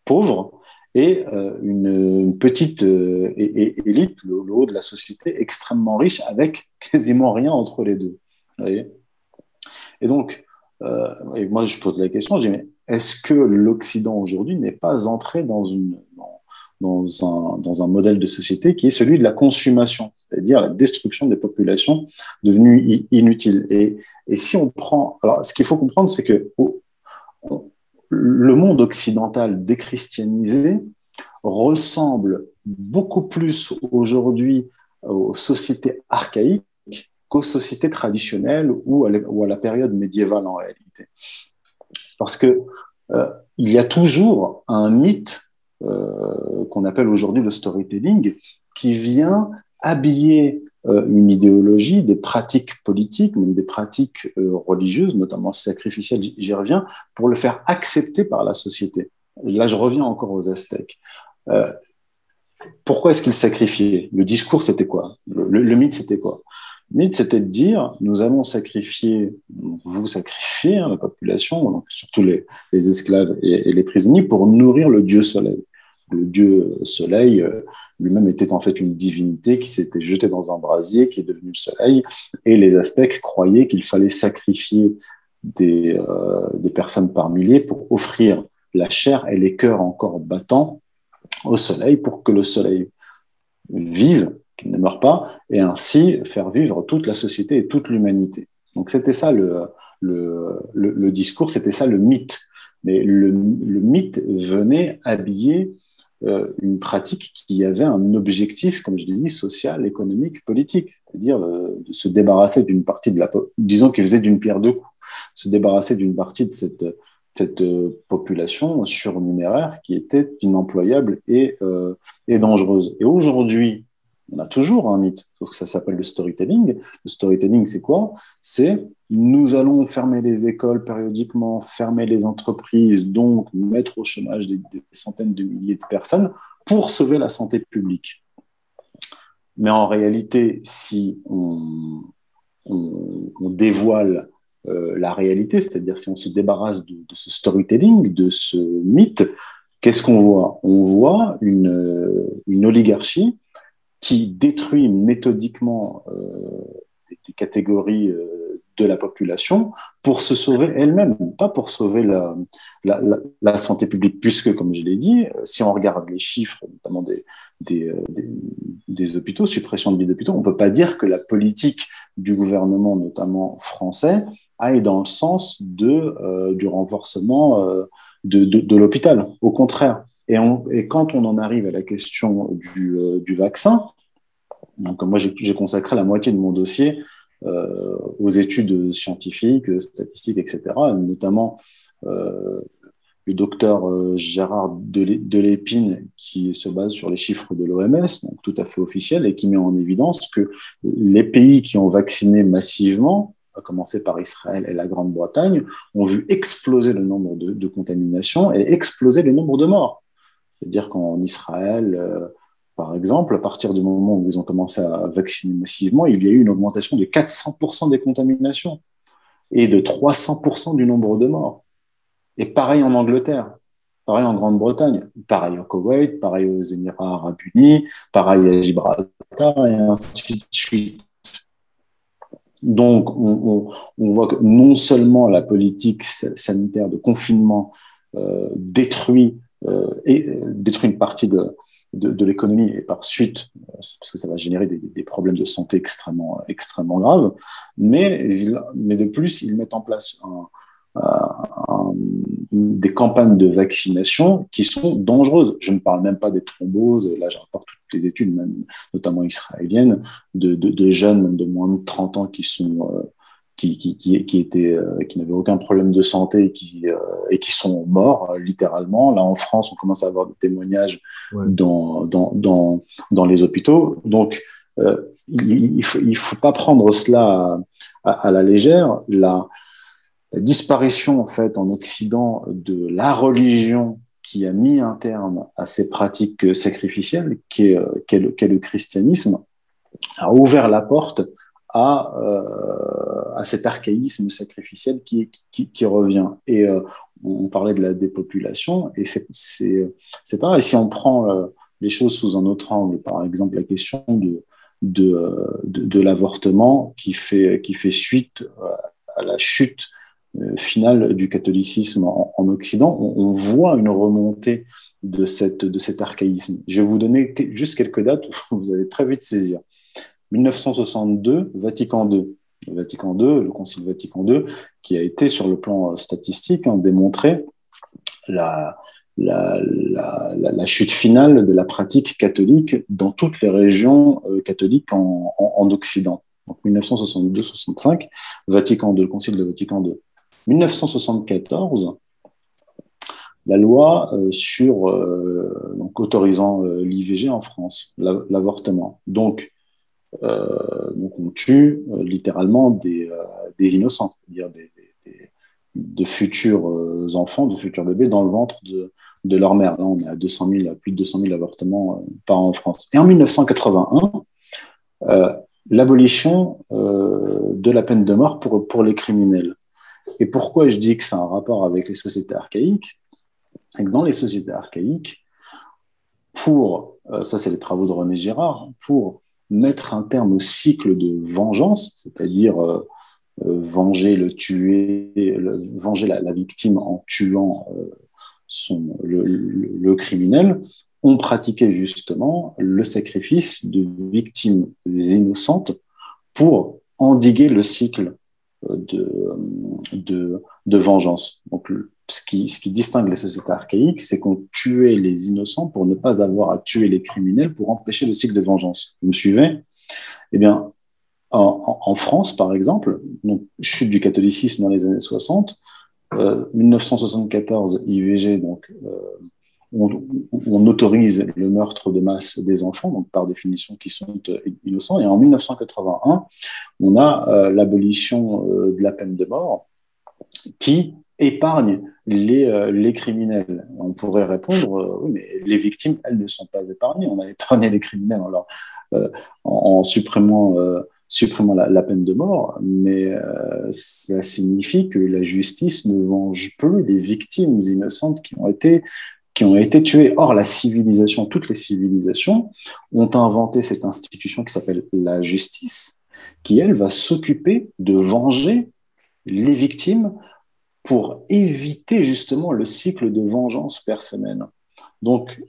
S3: pauvre et une petite élite, le haut de la société, extrêmement riche, avec quasiment rien entre les deux. Vous voyez ? Et donc, et moi, je pose la question, je dis, mais est-ce que l'Occident aujourd'hui n'est pas entré dans un modèle de société qui est celui de la consommation, c'est-à-dire la destruction des populations devenues inutiles. Et si on prend... Alors, ce qu'il faut comprendre, c'est que le monde occidental déchristianisé ressemble beaucoup plus aujourd'hui aux sociétés archaïques qu'aux sociétés traditionnelles ou à la période médiévale en réalité. Parce que il y a toujours un mythe qu'on appelle aujourd'hui le storytelling, qui vient habiller une idéologie, des pratiques politiques, même des pratiques religieuses, notamment sacrificielles, j'y reviens, pour le faire accepter par la société. Là, je reviens encore aux Aztèques. Pourquoi est-ce qu'ils sacrifiaient ? Le discours, c'était quoi ? Le mythe, c'était quoi ? Le mythe, c'était de dire, nous allons sacrifier, vous sacrifiez la population, donc surtout les esclaves et les prisonniers, pour nourrir le dieu soleil. Le dieu soleil lui-même était en fait une divinité qui s'était jetée dans un brasier, qui est devenu le soleil, et les Aztèques croyaient qu'il fallait sacrifier des personnes par milliers pour offrir la chair et les cœurs encore battants au soleil pour que le soleil vive, qu'il ne meure pas, et ainsi faire vivre toute la société et toute l'humanité. Donc c'était ça le discours, c'était ça le mythe. Mais le mythe venait habiller une pratique qui avait un objectif, comme je l'ai dit, social, économique, politique, c'est-à-dire de se débarrasser d'une partie de disons qu'il faisait d'une pierre deux coups, se débarrasser d'une partie de cette population surnuméraire qui était inemployable et dangereuse. Et aujourd'hui, on a toujours un mythe, sauf que ça s'appelle le storytelling. Le storytelling, c'est quoi ? C'est nous allons fermer les écoles périodiquement, fermer les entreprises, donc mettre au chômage des centaines de milliers de personnes pour sauver la santé publique. Mais en réalité, si on dévoile la réalité, c'est-à-dire si on se débarrasse de ce storytelling, de ce mythe, qu'est-ce qu'on voit ? On voit une oligarchie qui détruit méthodiquement des catégories de la population pour se sauver elle-même, pas pour sauver la santé publique, puisque, comme je l'ai dit, si on regarde les chiffres, notamment des hôpitaux, suppression de lits d'hôpitaux, on ne peut pas dire que la politique du gouvernement, notamment français, aille dans le sens du renforcement de l'hôpital. Au contraire. Et quand on en arrive à la question du vaccin, donc moi j'ai consacré la moitié de mon dossier aux études scientifiques, statistiques, etc., notamment le docteur Gérard Delépine, qui se base sur les chiffres de l'OMS, donc tout à fait officiel, et qui met en évidence que les pays qui ont vacciné massivement, à commencer par Israël et la Grande-Bretagne, ont vu exploser le nombre de contaminations et exploser le nombre de morts. C'est-à-dire qu'en Israël, par exemple, à partir du moment où ils ont commencé à vacciner massivement, il y a eu une augmentation de 400% des contaminations et de 300% du nombre de morts. Et pareil en Angleterre, pareil en Grande-Bretagne, pareil au Koweït, pareil aux Émirats arabes unis, pareil à Gibraltar, et ainsi de suite. Donc, on voit que non seulement la politique sanitaire de confinement détruit une partie de l'économie et par suite, parce que ça va générer des problèmes de santé extrêmement graves, mais de plus, ils mettent en place des campagnes de vaccination qui sont dangereuses. Je ne parle même pas des thromboses, là je rapporte toutes les études, même, notamment israéliennes, de jeunes même de moins de 30 ans qui sont qui n'avaient aucun problème de santé et qui sont morts, littéralement. Là, en France, on commence à avoir des témoignages dans les hôpitaux. Donc, il faut pas prendre cela à la légère. La disparition, en fait, en Occident, de la religion qui a mis un terme à ces pratiques sacrificielles, qu'est le christianisme, a ouvert la porte à cet archaïsme sacrificiel qui revient. Et on parlait de la dépopulation, et c'est pareil. Si on prend les choses sous un autre angle, par exemple la question de l'avortement qui fait suite à la chute finale du catholicisme en Occident, on voit une remontée de cet archaïsme. Je vais vous donner juste quelques dates, vous allez très vite saisir. 1962, Vatican II. Vatican II, le Concile Vatican II, qui a été sur le plan statistique démontré la chute finale de la pratique catholique dans toutes les régions catholiques en Occident. Donc 1962-65, Vatican II, le Concile de Vatican II. 1974, la loi donc autorisant l'IVG en France, l'avortement. Donc on tue littéralement des innocents, c'est-à-dire de futurs enfants, de futurs bébés dans le ventre de leur mère. Là, on est à plus de 200 000 avortements par an en France. Et en 1981, l'abolition de la peine de mort pour les criminels. Et pourquoi je dis que c'est un rapport avec les sociétés archaïques? C'est que dans les sociétés archaïques, ça c'est les travaux de René Girard, pour mettre un terme au cycle de vengeance, c'est-à-dire venger venger la victime en tuant le criminel, on pratiquait justement le sacrifice de victimes innocentes pour endiguer le cycle de vengeance. Donc, ce qui distingue les sociétés archaïques, c'est qu'on tuait les innocents pour ne pas avoir à tuer les criminels pour empêcher le cycle de vengeance. Vous me suivez? Eh bien, en France, par exemple, donc, chute du catholicisme dans les années 60, 1974, IVG, donc on autorise le meurtre de masse des enfants, donc par définition qui sont innocents, et en 1981, on a l'abolition de la peine de mort qui épargne les criminels. On pourrait répondre, oui, mais les victimes, elles ne sont pas épargnées. On a épargné les criminels en supprimant la peine de mort, mais ça signifie que la justice ne venge plus les victimes innocentes qui ont été tuées. Or, la civilisation, toutes les civilisations ont inventé cette institution qui s'appelle la justice, qui, elle, va s'occuper de venger les victimes pour éviter justement le cycle de vengeance personnelle. Donc,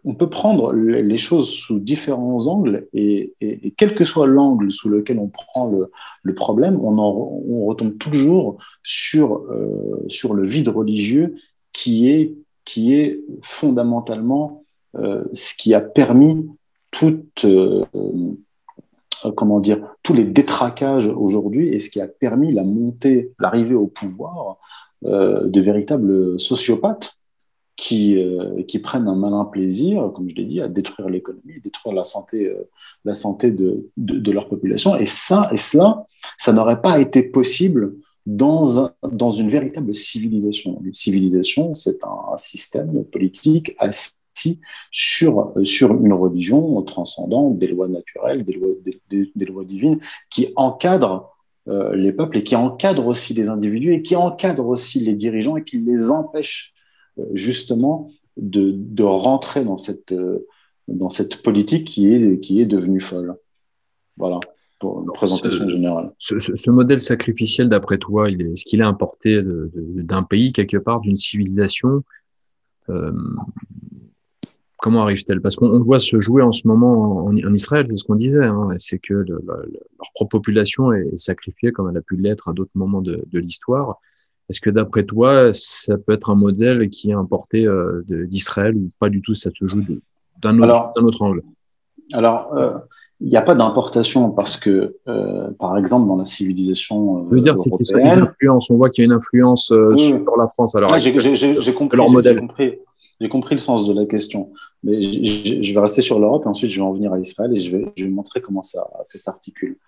S3: on peut prendre les choses sous différents angles et quel que soit l'angle sous lequel on prend le problème, on retombe toujours sur le vide religieux qui est fondamentalement ce qui a permis tous les détraquages aujourd'hui et ce qui a permis l'arrivée au pouvoir de véritables sociopathes qui prennent un malin plaisir, comme je l'ai dit, à détruire l'économie, détruire la santé de leur population. Et cela, ça n'aurait pas été possible dans une véritable civilisation. Une civilisation, c'est un système politique assis sur une religion transcendant des lois naturelles, des lois divines qui encadrent les peuples et qui encadrent aussi les individus et qui encadrent aussi les dirigeants et qui les empêchent justement de rentrer dans cette politique qui est devenue folle. Voilà, pour une présentation générale.
S1: Ce modèle sacrificiel, d'après toi, est-ce qu'il est importé d'un pays, quelque part, d'une civilisation comment arrive-t-elle? Parce qu'on voit se jouer en ce moment en Israël, c'est ce qu'on disait, hein, c'est que leur propre population est sacrifiée comme elle a pu l'être à d'autres moments de l'histoire. Est-ce que d'après toi, ça peut être un modèle qui est importé d'Israël ou pas du tout, ça se joue d'un autre angle?
S3: Alors, Il n'y a pas d'importation parce que, par exemple, dans la civilisation
S1: Je veux dire, c'est qu'ils sont des
S3: européenne,
S1: influences. On voit qu'il y a une influence
S3: oui,
S1: sur la France à l'heure
S3: ah,
S1: actuelle
S3: j'ai
S1: de leur
S3: compris,
S1: modèle.
S3: j'ai compris le sens de la question. Mais je vais rester sur l'Europe et ensuite je vais en venir à Israël et je vais montrer comment ça s'articule.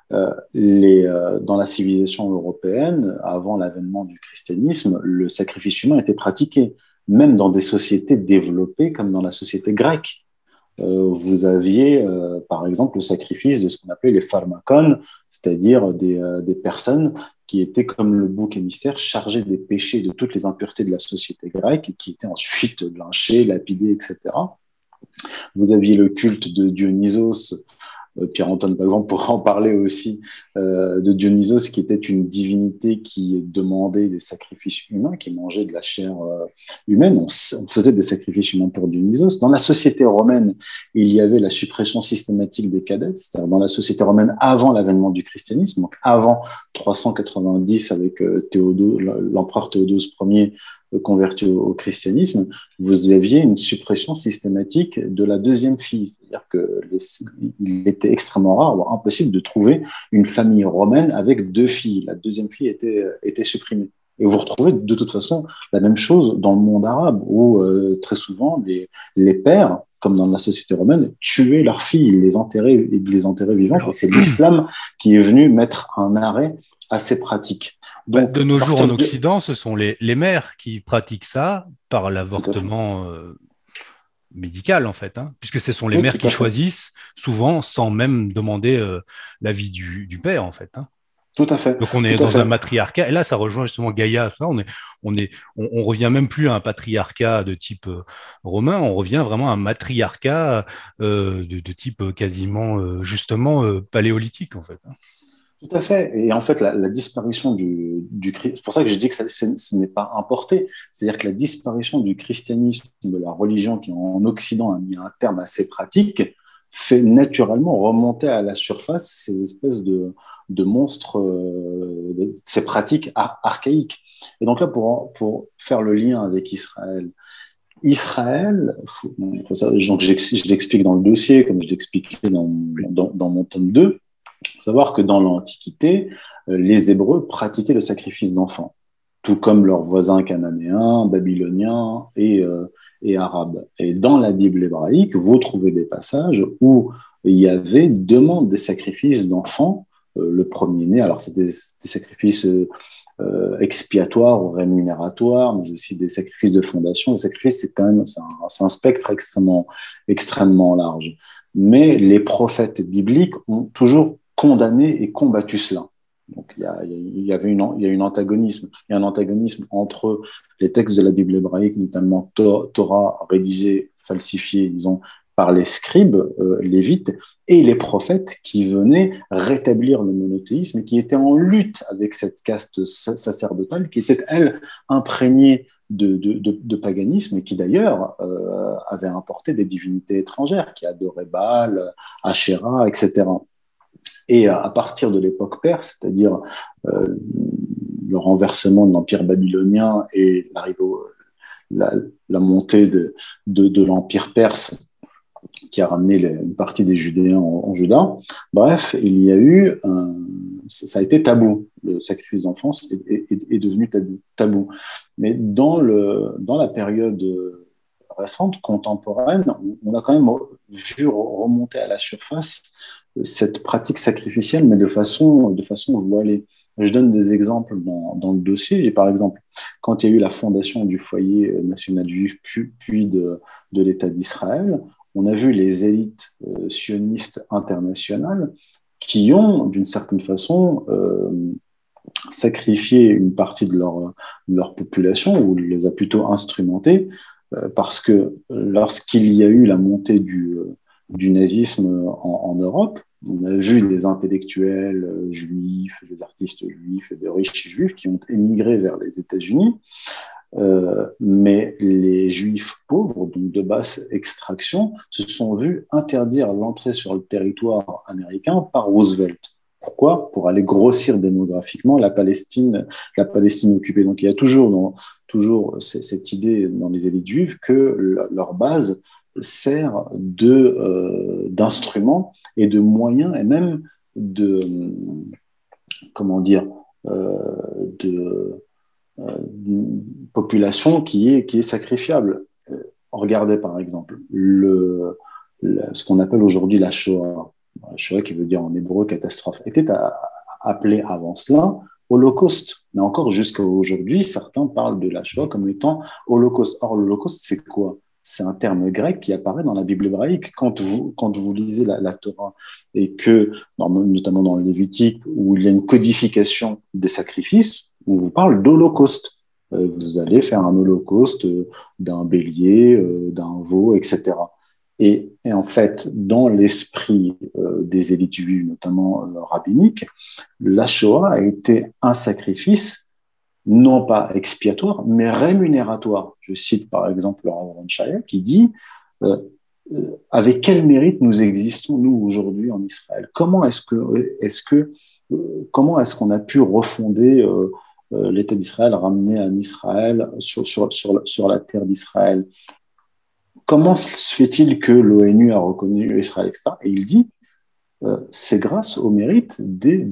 S3: Dans la civilisation européenne, avant l'avènement du christianisme, le sacrifice humain était pratiqué, même dans des sociétés développées comme dans la société grecque. Vous aviez, par exemple, le sacrifice de ce qu'on appelait les pharmakon, c'est-à-dire des personnes qui étaient comme le bouc émissaire chargées des péchés, de toutes les impuretés de la société grecque, et qui étaient ensuite lynchées, lapidées, etc. Vous aviez le culte de Dionysos. Pierre-Antoine Pagvan pourra en parler aussi, de Dionysos, qui était une divinité qui demandait des sacrifices humains, qui mangeait de la chair humaine. On faisait des sacrifices humains pour Dionysos. Dans la société romaine, il y avait la suppression systématique des cadets, c'est-à-dire dans la société romaine avant l'avènement du christianisme, donc avant 390 avec l'empereur Théodose Ier converti au christianisme, vous aviez une suppression systématique de la deuxième fille. C'est-à-dire qu'il était extrêmement rare, voire impossible de trouver une famille romaine avec deux filles. La deuxième fille était supprimée. Et vous retrouvez de toute façon la même chose dans le monde arabe, où très souvent les pères, comme dans la société romaine, tuaient leurs filles, ils les enterraient vivantes. Et c'est l'islam qui est venu mettre un arrêt à ces pratiques.
S2: Donc, de nos jours en Occident, ce sont les mères qui pratiquent ça par l'avortement médical, en fait, hein, puisque ce sont les mères qui choisissent, souvent sans même demander l'avis du père, en fait. Hein.
S3: Tout à fait.
S2: Donc on est dans un matriarcat, et là ça rejoint justement Gaïa. On revient même plus à un patriarcat de type romain, on revient vraiment à un matriarcat de type quasiment justement paléolithique en fait.
S3: Tout à fait. Et en fait, la disparition du c'est pour ça que je dis que ce n'est pas importé. C'est-à-dire que la disparition du christianisme, de la religion qui en Occident a mis un terme à ces pratiques, fait naturellement remonter à la surface ces espèces de monstres, ces pratiques archaïques. Et donc là, pour faire le lien avec Israël, donc je l'explique dans le dossier, comme je l'expliquais dans mon tome 2, il faut savoir que dans l'Antiquité, les Hébreux pratiquaient le sacrifice d'enfants, tout comme leurs voisins cananéens, babyloniens et arabes. Et dans la Bible hébraïque, vous trouvez des passages où il y avait demande des sacrifices d'enfants, le premier-né. Alors, c'était des sacrifices expiatoires ou rémunérateurs, mais aussi des sacrifices de fondation. Les sacrifices, c'est un spectre extrêmement large. Mais les prophètes bibliques ont toujours condamné et combattu cela. Donc, il y a un antagonisme entre les textes de la Bible hébraïque, notamment Torah rédigée, falsifiée, disons, par les scribes lévites, et les prophètes qui venaient rétablir le monothéisme et qui étaient en lutte avec cette caste sacerdotale qui était, elle, imprégnée de paganisme et qui d'ailleurs avait importé des divinités étrangères qui adoraient Baal, Asherah, etc. Et à partir de l'époque perse, c'est-à-dire le renversement de l'empire babylonien et la montée de l'empire perse qui a ramené une partie des Judéens en Juda. Bref, il y a eu ça a été tabou. Le sacrifice d'enfance est devenu tabou. Mais dans la période récente, contemporaine, on a quand même vu remonter à la surface cette pratique sacrificielle, mais de façon voilée. Je donne des exemples dans le dossier. Et par exemple, quand il y a eu la fondation du foyer national juif, puis de l'État d'Israël, on a vu les élites sionistes internationales qui ont, d'une certaine façon, sacrifié une partie de leur population, ou les a plutôt instrumentées, parce que lorsqu'il y a eu la montée du nazisme en Europe, on a vu des intellectuels juifs, des artistes juifs et des riches juifs qui ont émigré vers les États-Unis. Mais les juifs pauvres, donc de basse extraction, se sont vus interdire l'entrée sur le territoire américain par Roosevelt. Pourquoi ? Pour aller grossir démographiquement la Palestine occupée. Donc il y a toujours cette idée dans les élites juives que leur base sert d'instrument et de moyen et même de, comment dire, de population qui est sacrifiable. Regardez par exemple ce qu'on appelle aujourd'hui la Shoah. La Shoah qui veut dire en hébreu catastrophe, était appelé avant cela Holocauste. Mais encore jusqu'à aujourd'hui, certains parlent de la Shoah comme étant Holocauste. Or, l'Holocauste, c'est quoi? C'est un terme grec qui apparaît dans la Bible hébraïque. Quand vous lisez la Torah et que, notamment dans le Lévitique, où il y a une codification des sacrifices, on vous parle d'Holocauste. Vous allez faire un holocauste d'un bélier, d'un veau, etc. Et en fait, dans l'esprit des élites juives, notamment rabbiniques, la Shoah a été un sacrifice non pas expiatoire, mais rémunératoire. Je cite par exemple le Rav Shaya qui dit avec quel mérite nous existons, nous, aujourd'hui en Israël? Comment est-ce qu'on a pu refonder l'État d'Israël, ramener un Israël sur la terre d'Israël? Comment se fait-il que l'ONU a reconnu Israël, etc. Et il dit, c'est grâce au mérite des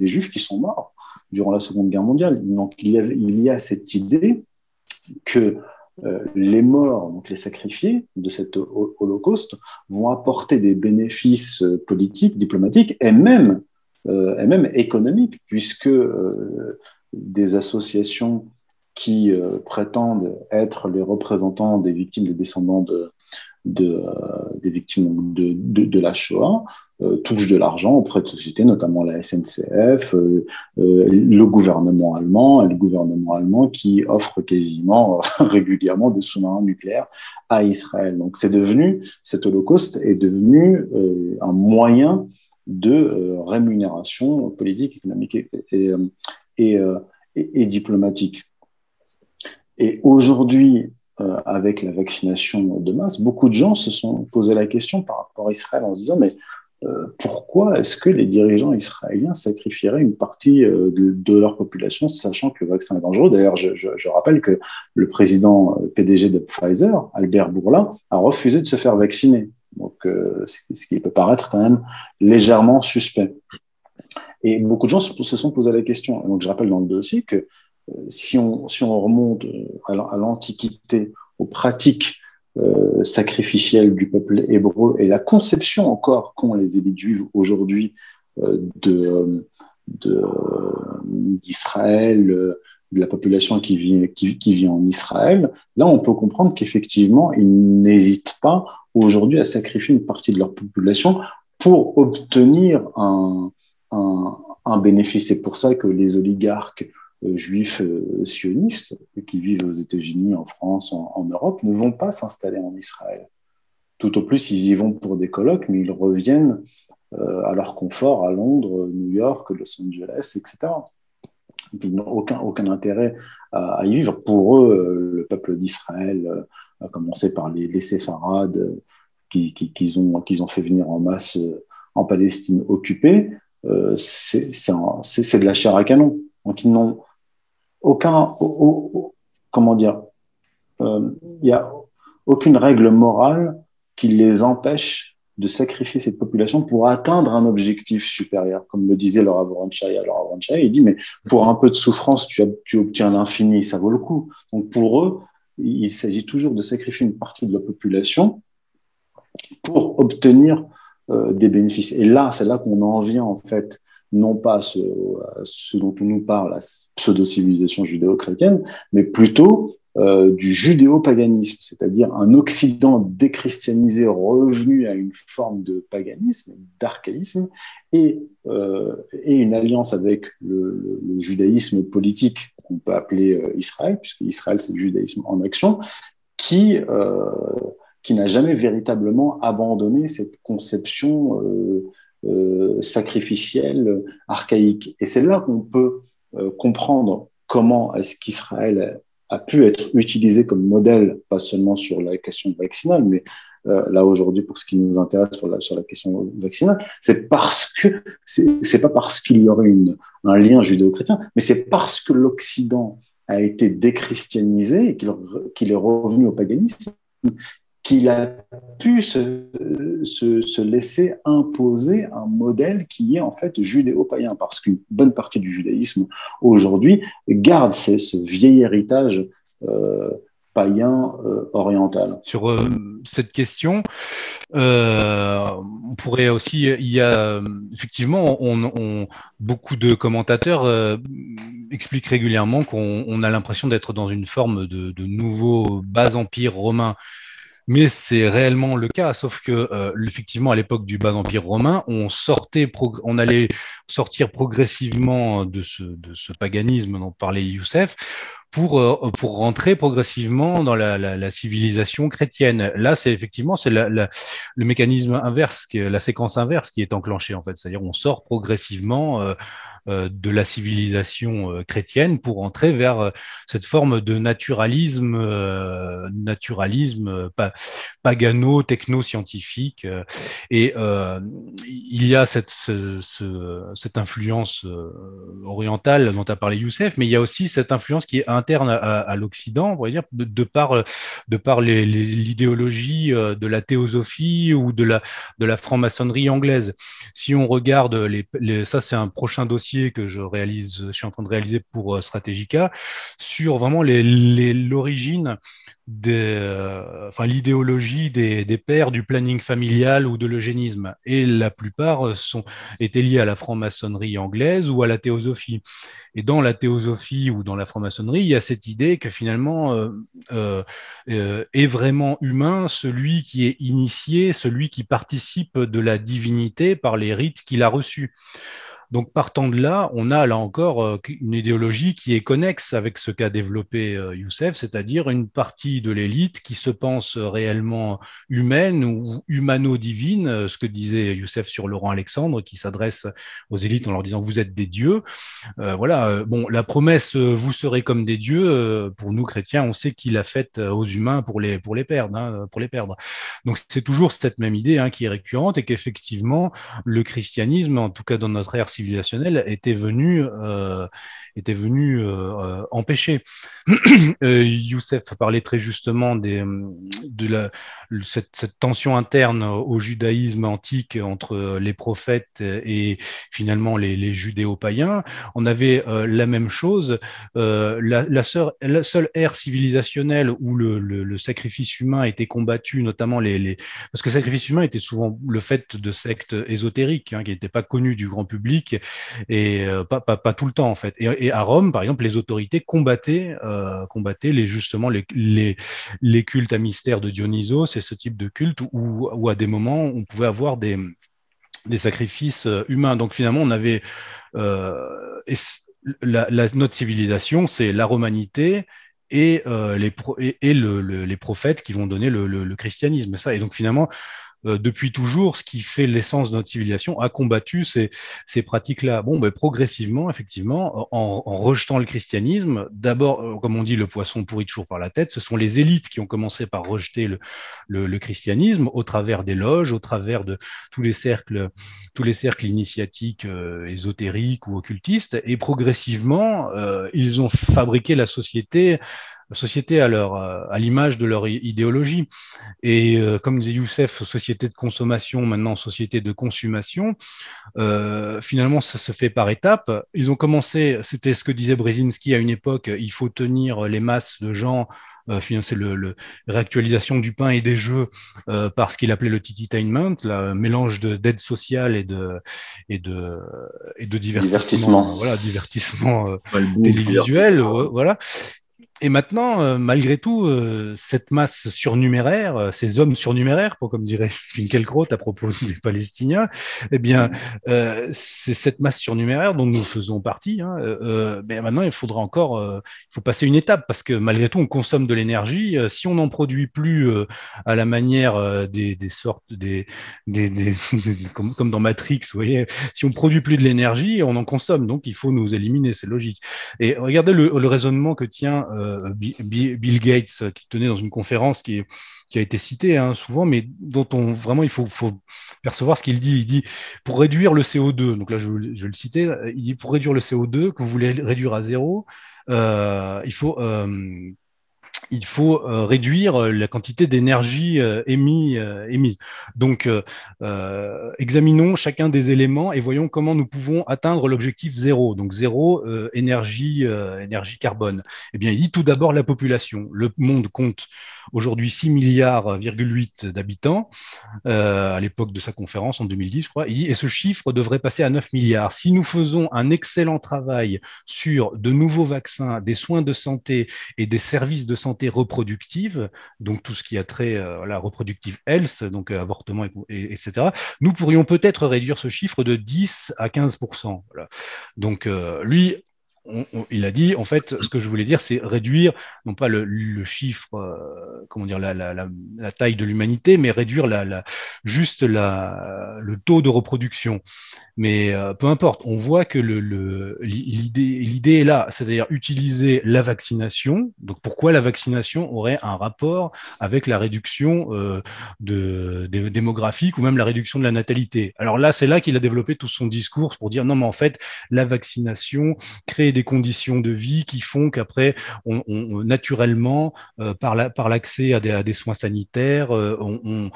S3: Juifs qui sont morts durant la Seconde Guerre mondiale. Donc, il y a cette idée que les morts, donc les sacrifiés de cet holocauste, vont apporter des bénéfices politiques, diplomatiques et même économiques, puisque des associations qui prétendent être les représentants des victimes, des descendants des victimes de la Shoah, touchent de l'argent auprès de sociétés, notamment la SNCF, le gouvernement allemand, et le gouvernement allemand qui offre quasiment régulièrement des sous-marins nucléaires à Israël. Donc cet holocauste est devenu un moyen de rémunération politique, économique et diplomatique. Et aujourd'hui, avec la vaccination de masse, beaucoup de gens se sont posé la question par rapport à Israël en se disant mais pourquoi est-ce que les dirigeants israéliens sacrifieraient une partie de leur population, sachant que le vaccin est dangereux? D'ailleurs, je rappelle que le président PDG de Pfizer, Albert Bourla, a refusé de se faire vacciner. Donc, ce qui peut paraître quand même légèrement suspect. Et beaucoup de gens se sont posé la question. Donc, je rappelle dans le dossier que si on remonte à l'Antiquité, aux pratiques sacrificielles du peuple hébreu et la conception encore qu'ont les élites juives aujourd'hui d'Israël, de la population qui vit en Israël, là on peut comprendre qu'effectivement ils n'hésitent pas aujourd'hui à sacrifier une partie de leur population pour obtenir un bénéfice. C'est pour ça que les oligarques juifs sionistes qui vivent aux États-Unis, en France, en Europe, ne vont pas s'installer en Israël. Tout au plus, ils y vont pour des colloques, mais ils reviennent à leur confort à Londres, New York, Los Angeles, etc. Donc, ils n'ont aucun intérêt à y vivre. Pour eux, le peuple d'Israël, à commencer par les séfarades qu'ils ont fait venir en masse en Palestine occupée, c'est de la chair à canon. Donc, ils n'ont comment dire, il n'y a aucune règle morale qui les empêche de sacrifier cette population pour atteindre un objectif supérieur. Comme le disait Laura Voronchaya. Laura Voronchaya, il dit, mais pour un peu de souffrance, tu obtiens l'infini, ça vaut le coup. Donc pour eux, il s'agit toujours de sacrifier une partie de la population pour obtenir des bénéfices. Et là, c'est là qu'on en vient, en fait, non pas ce dont on nous parle, la pseudo-civilisation judéo-chrétienne, mais plutôt du judéo-paganisme, c'est-à-dire un Occident déchristianisé revenu à une forme de paganisme, d'archaïsme, et une alliance avec le judaïsme politique qu'on peut appeler Israël, puisque Israël c'est le judaïsme en action, qui n'a jamais véritablement abandonné cette conception sacrificielle, archaïque. Et c'est là qu'on peut comprendre comment est-ce qu'Israël a pu être utilisé comme modèle, pas seulement sur la question vaccinale, mais là aujourd'hui pour ce qui nous intéresse sur la question vaccinale, c'est pas parce qu'il y aurait un lien judéo-chrétien, mais c'est parce que l'Occident a été déchristianisé et qu'il est revenu au paganisme qu'il a pu se laisser imposer un modèle qui est en fait judéo-païen, parce qu'une bonne partie du judaïsme aujourd'hui garde ce vieil héritage païen oriental.
S2: Sur cette question, on pourrait aussi, il y a effectivement, beaucoup de commentateurs expliquent régulièrement qu'on a l'impression d'être dans une forme de nouveau bas empire romain. Mais c'est réellement le cas, sauf que effectivement, à l'époque du bas empire romain, on allait sortir progressivement de ce paganisme dont parlait Youssef pour rentrer progressivement dans la civilisation chrétienne. Là, c'est effectivement le mécanisme inverse, la séquence inverse qui est enclenchée en fait, c'est-à-dire on sort progressivement de la civilisation chrétienne pour entrer vers cette forme de naturalisme pagano-techno-scientifique. Et il y a cette influence orientale dont a parlé Youssef, mais il y a aussi cette influence qui est interne à l'Occident, on pourrait dire, de par l'idéologie de la théosophie ou de la franc-maçonnerie anglaise. Si on regarde ça, c'est un prochain dossier que je suis en train de réaliser pour Strategica, sur vraiment l'origine l'idéologie des pères du planning familial ou de l'eugénisme. Et la plupart étaient liés à la franc-maçonnerie anglaise ou à la théosophie. Et dans la théosophie ou dans la franc-maçonnerie, il y a cette idée que finalement est vraiment humain celui qui est initié, celui qui participe de la divinité par les rites qu'il a reçus. Donc, partant de là, on a là encore une idéologie qui est connexe avec ce qu'a développé Youssef, c'est-à-dire une partie de l'élite qui se pense réellement humaine ou humano-divine, ce que disait Youssef sur Laurent Alexandre, qui s'adresse aux élites en leur disant « vous êtes des dieux ». Bon, la promesse « vous serez comme des dieux », pour nous chrétiens, on sait qu'il l'a faite aux humains pour les perdre, pour les perdre. Donc, c'est toujours cette même idée qui est récurrente et qu'effectivement, le christianisme, en tout cas dans notre ère civilisationnelle, était venu empêcher. Youssef parlait très justement cette tension interne au judaïsme antique entre les prophètes et finalement les judéo-païens. On avait la même chose. La seule ère civilisationnelle où le sacrifice humain était combattu, notamment parce que le sacrifice humain était souvent le fait de sectes ésotériques qui n'étaient pas connues du grand public et pas tout le temps en fait. Et à Rome, par exemple, les autorités combattaient justement les cultes à mystère de Dionysos et ce type de culte où à des moments on pouvait avoir des sacrifices humains. Donc finalement, on avait notre civilisation, c'est la romanité et les prophètes qui vont donner le christianisme. Ça. Et donc finalement, depuis toujours, ce qui fait l'essence de notre civilisation a combattu ces pratiques-là. Bon, progressivement, effectivement, en rejetant le christianisme, d'abord, comme on dit, le poisson pourrit toujours par la tête. Ce sont les élites qui ont commencé par rejeter le christianisme au travers des loges, au travers de tous les cercles initiatiques, ésotériques ou occultistes. Et progressivement, ils ont fabriqué la société à l'image de leur idéologie. Et comme disait Youssef, société de consommation, maintenant société de consommation, finalement ça se fait par étapes. Ils ont commencé, c'était ce que disait Brzezinski à une époque, il faut tenir les masses de gens, financer réactualisation du pain et des jeux par ce qu'il appelait le tititainment, le mélange d'aide sociale et de divertissement. Voilà, divertissement télévisuel, voilà. Et maintenant, malgré tout, cette masse surnuméraire, ces hommes surnuméraires, comme dirait Finkielkraut à propos des Palestiniens, eh bien, c'est cette masse surnuméraire dont nous faisons partie. Maintenant, il faut passer une étape parce que malgré tout, on consomme de l'énergie. Si on n'en produit plus à la manière des sortes comme dans Matrix, vous voyez, si on produit plus de l'énergie, on en consomme. Donc, il faut nous éliminer, c'est logique. Et regardez le raisonnement que tient Bill Gates, qui tenait dans une conférence qui a été citée souvent, mais dont il faut percevoir ce qu'il dit. Il dit, pour réduire le CO2, donc là je vais le citer, il dit, pour réduire le CO2, que vous voulez réduire à zéro, il faut il faut réduire la quantité d'énergie émise. Donc, examinons chacun des éléments et voyons comment nous pouvons atteindre l'objectif zéro. Donc, zéro énergie carbone. Eh bien, il dit tout d'abord la population. Le monde compte aujourd'hui 6 milliards,8 d'habitants à l'époque de sa conférence en 2010, je crois, et ce chiffre devrait passer à 9 milliards. Si nous faisons un excellent travail sur de nouveaux vaccins, des soins de santé et des services de santé reproductive, donc tout ce qui a trait à la reproductive health, donc avortement, etc., nous pourrions peut-être réduire ce chiffre de 10 à 15%. Voilà. Donc, lui, il a dit, en fait, ce que je voulais dire, c'est réduire, non pas le chiffre, comment dire, la taille de l'humanité, mais réduire juste le taux de reproduction. Mais peu importe, on voit que l'idée est là, c'est-à-dire utiliser la vaccination. Donc pourquoi la vaccination aurait un rapport avec la réduction démographique ou même la réduction de la natalité? Alors là, c'est là qu'il a développé tout son discours pour dire non, mais en fait, la vaccination crée des conditions de vie qui font qu'après, naturellement, par l'accès à des soins sanitaires, on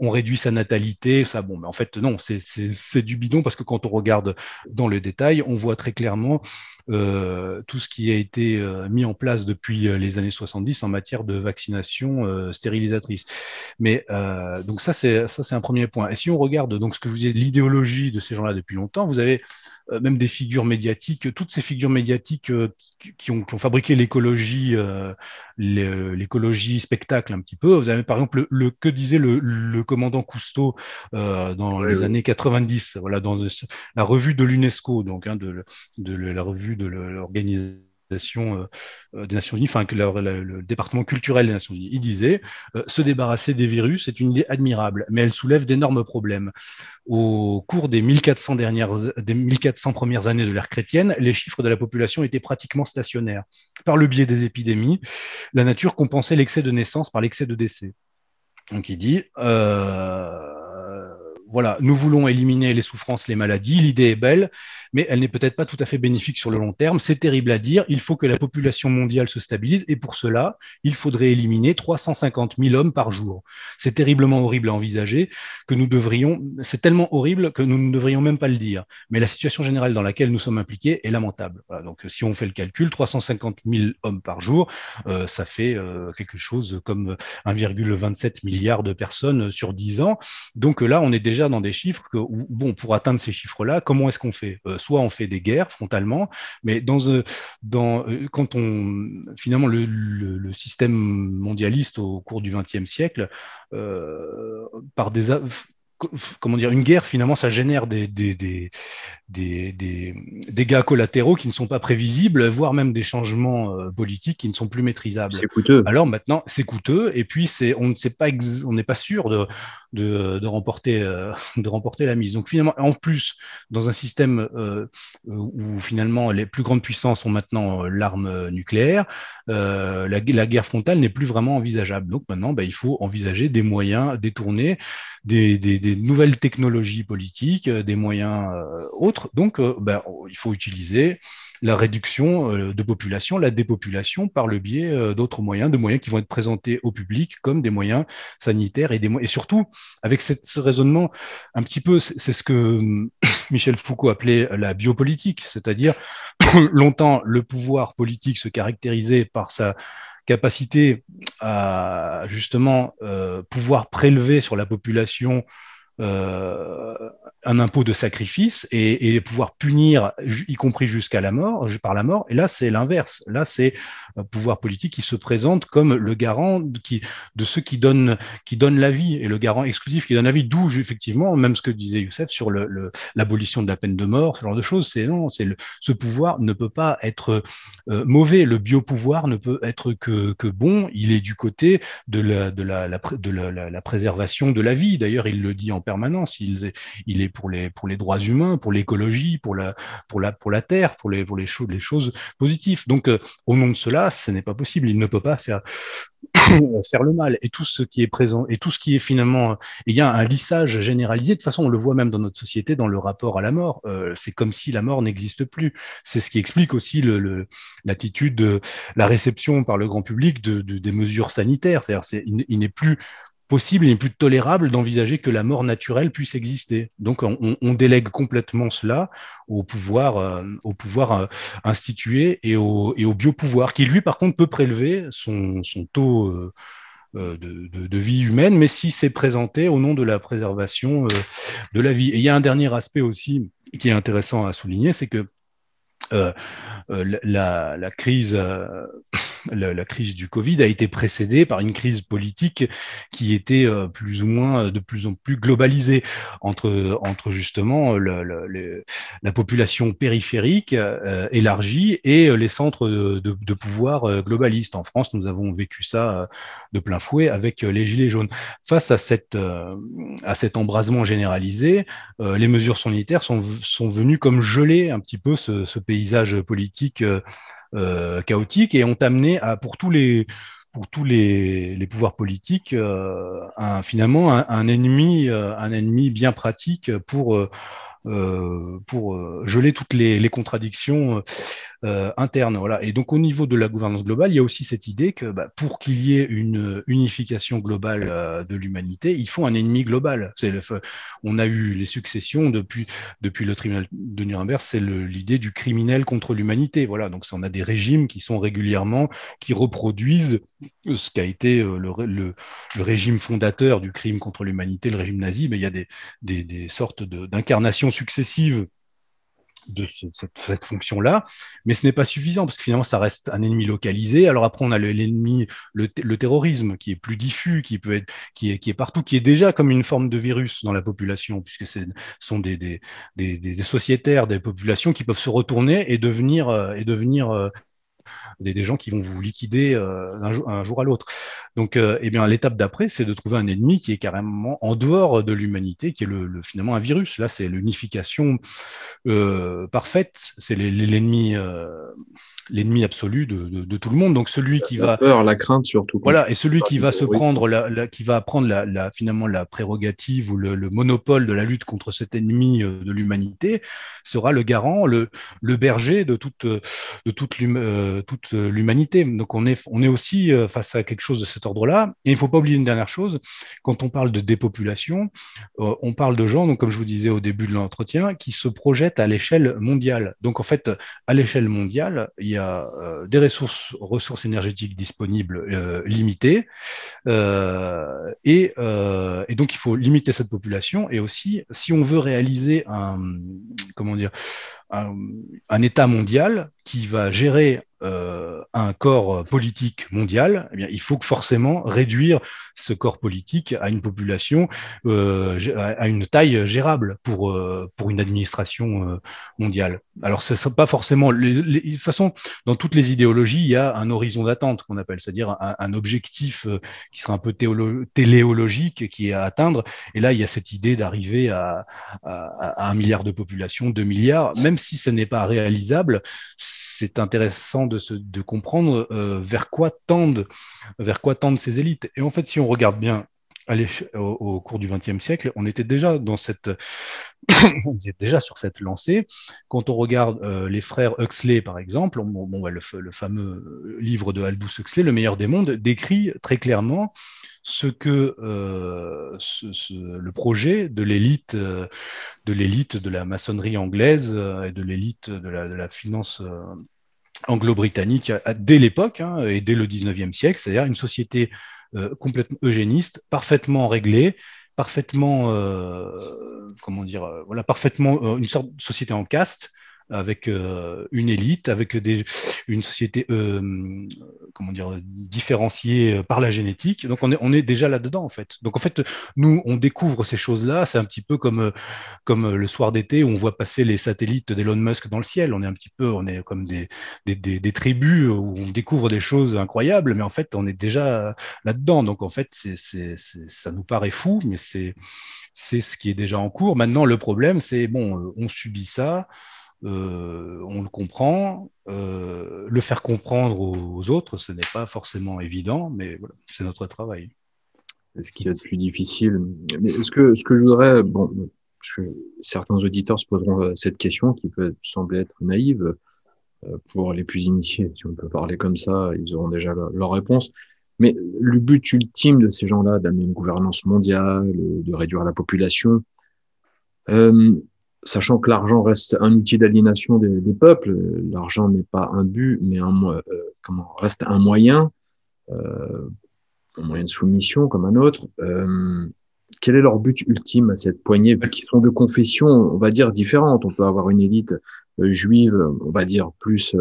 S2: réduit sa natalité. Ça, bon, mais en fait, non, c'est du bidon parce que quand on regarde dans le détail, on voit très clairement tout ce qui a été mis en place depuis les années 70 en matière de vaccination stérilisatrice. Mais donc ça c'est un premier point. Et si on regarde donc ce que je vous disais, l'idéologie de ces gens-là depuis longtemps, vous avez même des figures médiatiques, toutes ces figures médiatiques qui ont fabriqué l'écologie spectacle un petit peu. Vous avez par exemple que disait le commandant Cousteau dans les années 90, voilà, dans la revue de l'UNESCO, donc la revue de l'organisation des Nations Unies, enfin que le département culturel des Nations Unies. Il disait se débarrasser des virus est une idée admirable, mais elle soulève d'énormes problèmes. Au cours des 1400 premières années de l'ère chrétienne, les chiffres de la population étaient pratiquement stationnaires. Par le biais des épidémies, la nature compensait l'excès de naissances par l'excès de décès. Donc il dit voilà, nous voulons éliminer les souffrances, les maladies, l'idée est belle, mais elle n'est peut-être pas tout à fait bénéfique sur le long terme. C'est terrible à dire, il faut que la population mondiale se stabilise, et pour cela, il faudrait éliminer 350 000 hommes par jour. C'est terriblement horrible à envisager, c'est tellement horrible que nous ne devrions même pas le dire. Mais la situation générale dans laquelle nous sommes impliqués est lamentable. Voilà, donc si on fait le calcul, 350 000 hommes par jour, ça fait quelque chose comme 1,27 milliard de personnes sur 10 ans. Donc là, on est déjà dans des chiffres bon, pour atteindre ces chiffres-là, comment est-ce qu'on fait? Soit on fait des guerres frontalement, mais quand finalement le système mondialiste au cours du XXe siècle, par comment dire, une guerre, finalement, ça génère des dégâts collatéraux qui ne sont pas prévisibles, voire même des changements politiques qui ne sont plus maîtrisables.
S1: C'est coûteux.
S2: Alors maintenant, c'est coûteux, et puis on n'est pas sûr de remporter la mise. Donc finalement, en plus, dans un système où finalement les plus grandes puissances ont maintenant l'arme nucléaire, la guerre frontale n'est plus vraiment envisageable. Donc maintenant, il faut envisager des moyens détournés, des nouvelles technologies politiques, des moyens autres. Donc, il faut utiliser la réduction de population, la dépopulation par le biais d'autres moyens, de moyens qui vont être présentés au public comme des moyens sanitaires et surtout avec ce raisonnement un petit peu, c'est ce que Michel Foucault appelait la biopolitique, c'est-à-dire longtemps le pouvoir politique se caractérisait par sa capacité à justement pouvoir prélever sur la population un impôt de sacrifice et pouvoir punir, y compris jusqu'à la mort, par la mort. Et là, c'est l'inverse. Là, c'est un pouvoir politique qui se présente comme le garant de ceux qui donnent la vie et le garant exclusif qui donne la vie. D'où, effectivement, même ce que disait Youssef sur l'abolition de la peine de mort, ce genre de choses. Ce pouvoir ne peut pas être mauvais. Le biopouvoir ne peut être que bon. Il est du côté de la préservation de la vie. D'ailleurs, il le dit en permanence. Il est pour les droits humains, pour l'écologie, pour la terre, pour les choses positives. Donc, au nom de cela, ce n'est pas possible. Il ne peut pas faire le mal. Et tout ce qui est présent, et tout ce qui est finalement, il y a un lissage généralisé. De toute façon, on le voit même dans notre société, dans le rapport à la mort. C'est comme si la mort n'existe plus. C'est ce qui explique aussi l'attitude, la réception par le grand public des mesures sanitaires. C'est-à-dire, il n'est plus possible, il n'est plus tolérable d'envisager que la mort naturelle puisse exister. Donc, on délègue complètement cela au pouvoir institué et au biopouvoir, qui lui, par contre, peut prélever son taux de vie humaine, mais si c'est présenté au nom de la préservation de la vie. Et il y a un dernier aspect aussi qui est intéressant à souligner, c'est que euh, la crise la crise du Covid a été précédée par une crise politique qui était plus ou moins de plus en plus globalisée entre justement la population périphérique élargie et les centres de pouvoir globalistes. En France, nous avons vécu ça de plein fouet avec les Gilets jaunes. Face à cet embrasement généralisé, les mesures sanitaires sont venues comme geler un petit peu ce paysage politique chaotique et ont amené pour tous les pouvoirs politiques finalement un ennemi bien pratique pour geler toutes les contradictions interne. Voilà. Et donc, au niveau de la gouvernance globale, il y a aussi cette idée que pour qu'il y ait une unification globale de l'humanité, il faut un ennemi global. On a eu les successions depuis le tribunal de Nuremberg, c'est l'idée du criminel contre l'humanité. Voilà. Donc, on a des régimes qui sont régulièrement, qui reproduisent ce qu'a été le régime fondateur du crime contre l'humanité, le régime nazi, mais il y a des sortes d'incarnations successives de cette fonction-là, mais ce n'est pas suffisant parce que finalement ça reste un ennemi localisé. Alors après on a l'ennemi, le terrorisme qui est plus diffus, qui est partout, qui est déjà comme une forme de virus dans la population puisque ce sont des sociétaires, des populations qui peuvent se retourner et devenir des gens qui vont vous liquider un jour à l'autre. Donc, eh bien, l'étape d'après, c'est de trouver un ennemi qui est carrément en dehors de l'humanité, qui est finalement un virus. Là, c'est l'unification parfaite. C'est l'ennemi absolu de tout le monde. Donc, celui qui
S1: La
S2: va
S1: peur, la crainte surtout.
S2: voilà, et celui qui va se prendre qui va prendre finalement la prérogative ou le monopole de la lutte contre cet ennemi de l'humanité sera le garant, le berger de toute l'humanité. Donc on est aussi face à quelque chose de cet ordre-là. Et il ne faut pas oublier une dernière chose, quand on parle de dépopulation, on parle de gens, donc comme je vous disais au début de l'entretien, qui se projettent à l'échelle mondiale. Donc en fait, à l'échelle mondiale, il y a des ressources énergétiques disponibles limitées, et donc il faut limiter cette population. Et aussi, si on veut réaliser un État mondial qui va gérer un corps politique mondial, eh bien, il faut forcément réduire ce corps politique à une population, à une taille gérable pour une administration mondiale. Alors, ce n'est pas forcément... de toute façon, dans toutes les idéologies, il y a un horizon d'attente qu'on appelle, c'est-à-dire un objectif qui sera un peu téléologique qui est à atteindre. Et là, il y a cette idée d'arriver à 1 milliard de population, 2 milliards, même si ce n'est pas réalisable. C'est intéressant de comprendre vers quoi tendent ces élites. Et en fait, si on regarde bien au cours du XXe siècle, on était déjà on était déjà sur cette lancée. Quand on regarde les frères Huxley, par exemple, le fameux livre de Aldous Huxley, Le meilleur des mondes, décrit très clairement ce que le projet de l'élite de la maçonnerie anglaise et de l'élite de la finance anglo-britannique dès l'époque et dès le 19e siècle, c'est-à-dire une société complètement eugéniste, parfaitement réglée, parfaitement, parfaitement une sorte de société en caste, avec une élite, avec une société comment dire, différenciée par la génétique. Donc on est déjà là-dedans en fait. Donc en fait, nous on découvre ces choses-là. C'est un petit peu comme le soir d'été où on voit passer les satellites d'Elon Musk dans le ciel. On est comme des tribus où on découvre des choses incroyables, mais en fait on est déjà là-dedans. Donc en fait ça nous paraît fou, mais c'est ce qui est déjà en cours. Maintenant, le problème, c'est, bon, on subit ça, on le comprend, le faire comprendre aux autres, ce n'est pas forcément évident, mais voilà, c'est notre travail.
S1: C'est ce qu'il y a de plus difficile. Mais ce que je voudrais, bon, parce que certains auditeurs se poseront cette question qui peut sembler être naïve pour les plus initiés, si on peut parler comme ça, ils auront déjà leur réponse. Mais le but ultime de ces gens-là, d'amener une gouvernance mondiale, de réduire la population, euh, sachant que l'argent reste un outil d'aliénation des peuples, l'argent n'est pas un but, mais reste euh, un moyen de soumission comme un autre. Quel est leur but ultime à cette poignée, qui sont de confessions, on va dire, différentes? On peut avoir une élite juive, on va dire, plus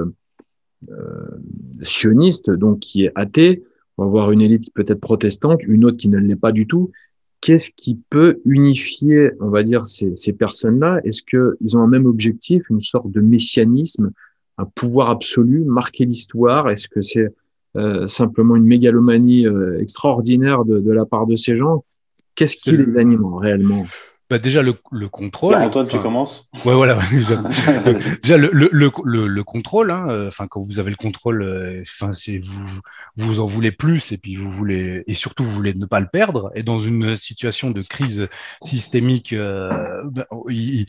S1: sioniste, donc qui est athée. On va avoir une élite peut-être protestante, une autre qui ne l'est pas du tout. Qu'est-ce qui peut unifier, on va dire, ces personnes-là? Est-ce qu'ils ont un même objectif, une sorte de messianisme, un pouvoir absolu, marquer l'histoire? Est-ce que c'est simplement une mégalomanie extraordinaire de la part de ces gens? Qu'est-ce qui les anime réellement?
S2: Bah déjà le contrôle.
S3: Antoine, tu commences?
S2: Ouais, voilà. Déjà le contrôle. Hein, quand vous avez le contrôle, c'est vous en voulez plus et puis vous voulez et surtout vous voulez ne pas le perdre. Et dans une situation de crise systémique, il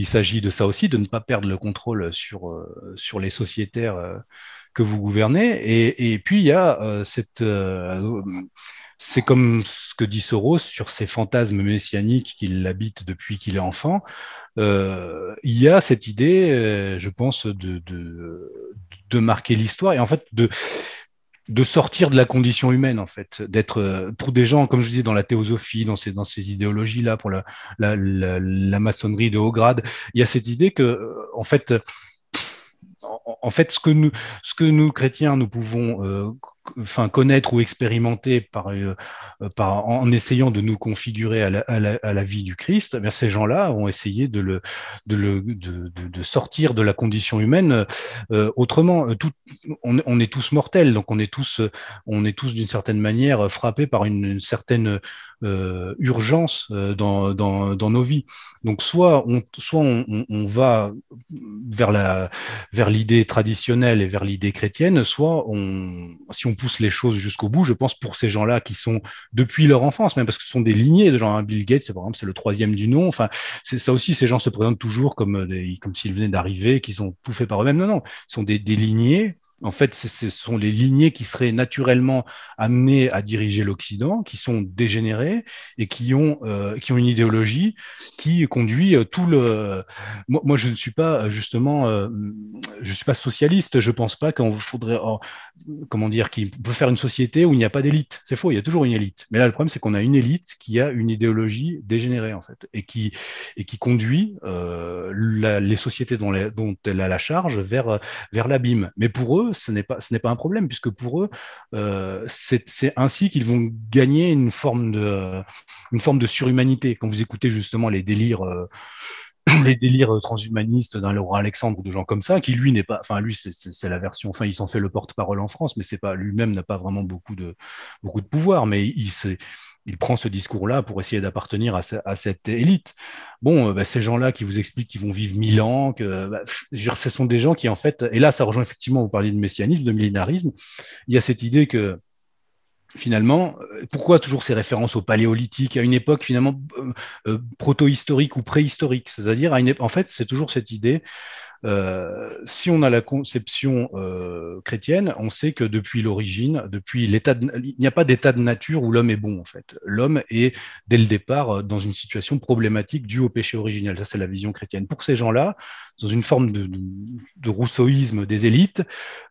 S2: s'agit de ça aussi, de ne pas perdre le contrôle sur les sociétaires que vous gouvernez. Et puis il y a c'est comme ce que dit Soros sur ces fantasmes messianiques qui l'habitent depuis qu'il est enfant. Il y a cette idée, je pense, de marquer l'histoire et en fait de sortir de la condition humaine, en fait, d'être pour des gens, comme je disais, dans la théosophie, dans ces idéologies-là, pour la maçonnerie de haut grade, il y a cette idée que, en fait, ce que nous chrétiens, nous pouvons connaître ou expérimenter en essayant de nous configurer à la vie du Christ, eh bien, ces gens-là ont essayé de sortir de la condition humaine autrement. On est tous mortels, donc on est tous d'une certaine manière frappés par une certaine urgence dans nos vies. Donc soit on va vers l'idée traditionnelle et vers l'idée chrétienne, soit si on pousse les choses jusqu'au bout, je pense pour ces gens-là qui sont depuis leur enfance, même parce que ce sont des lignées de gens, hein, Bill Gates, par exemple, c'est le troisième du nom. Enfin, c'est ça aussi, ces gens se présentent toujours comme s'ils venaient d'arriver, qu'ils ont tout fait par eux-mêmes. Non, non, ils sont des lignées. En fait, ce sont les lignées qui seraient naturellement amenées à diriger l'Occident, qui sont dégénérées et qui ont une idéologie qui conduit tout le. Moi, je ne suis pas justement, je suis pas socialiste. Je pense pas qu'on faudrait, comment dire, qu'il peut faire une société où il n'y a pas d'élite. C'est faux, il y a toujours une élite. Mais là, le problème, c'est qu'on a une élite qui a une idéologie dégénérée en fait, et qui conduit les sociétés dont elle a la charge vers l'abîme. Mais pour eux, ce n'est pas un problème, puisque pour eux, c'est ainsi qu'ils vont gagner une forme de surhumanité. Quand vous écoutez justement les délires transhumanistes d'un Laurent Alexandre ou de gens comme ça, qui lui n'est pas, enfin lui c'est la version, enfin il s'en fait le porte-parole en France, mais c'est pas lui-même n'a pas vraiment beaucoup de pouvoir, mais il prend ce discours-là pour essayer d'appartenir à cette élite. Bon, ces gens-là qui vous expliquent qu'ils vont vivre 1000 ans, ce sont des gens qui en fait, et là ça rejoint effectivement, vous parliez de messianisme, de millénarisme, il y a cette idée que finalement, pourquoi toujours ces références au paléolithique, à une époque finalement proto-historique ou préhistorique, c'est-à-dire en fait c'est toujours cette idée si on a la conception chrétienne, on sait que depuis l'origine, depuis il n'y a pas d'état de nature où l'homme est bon en fait. L'homme est dès le départ dans une situation problématique due au péché originel. Ça c'est la vision chrétienne. Pour ces gens-là, dans une forme de rousseauisme des élites,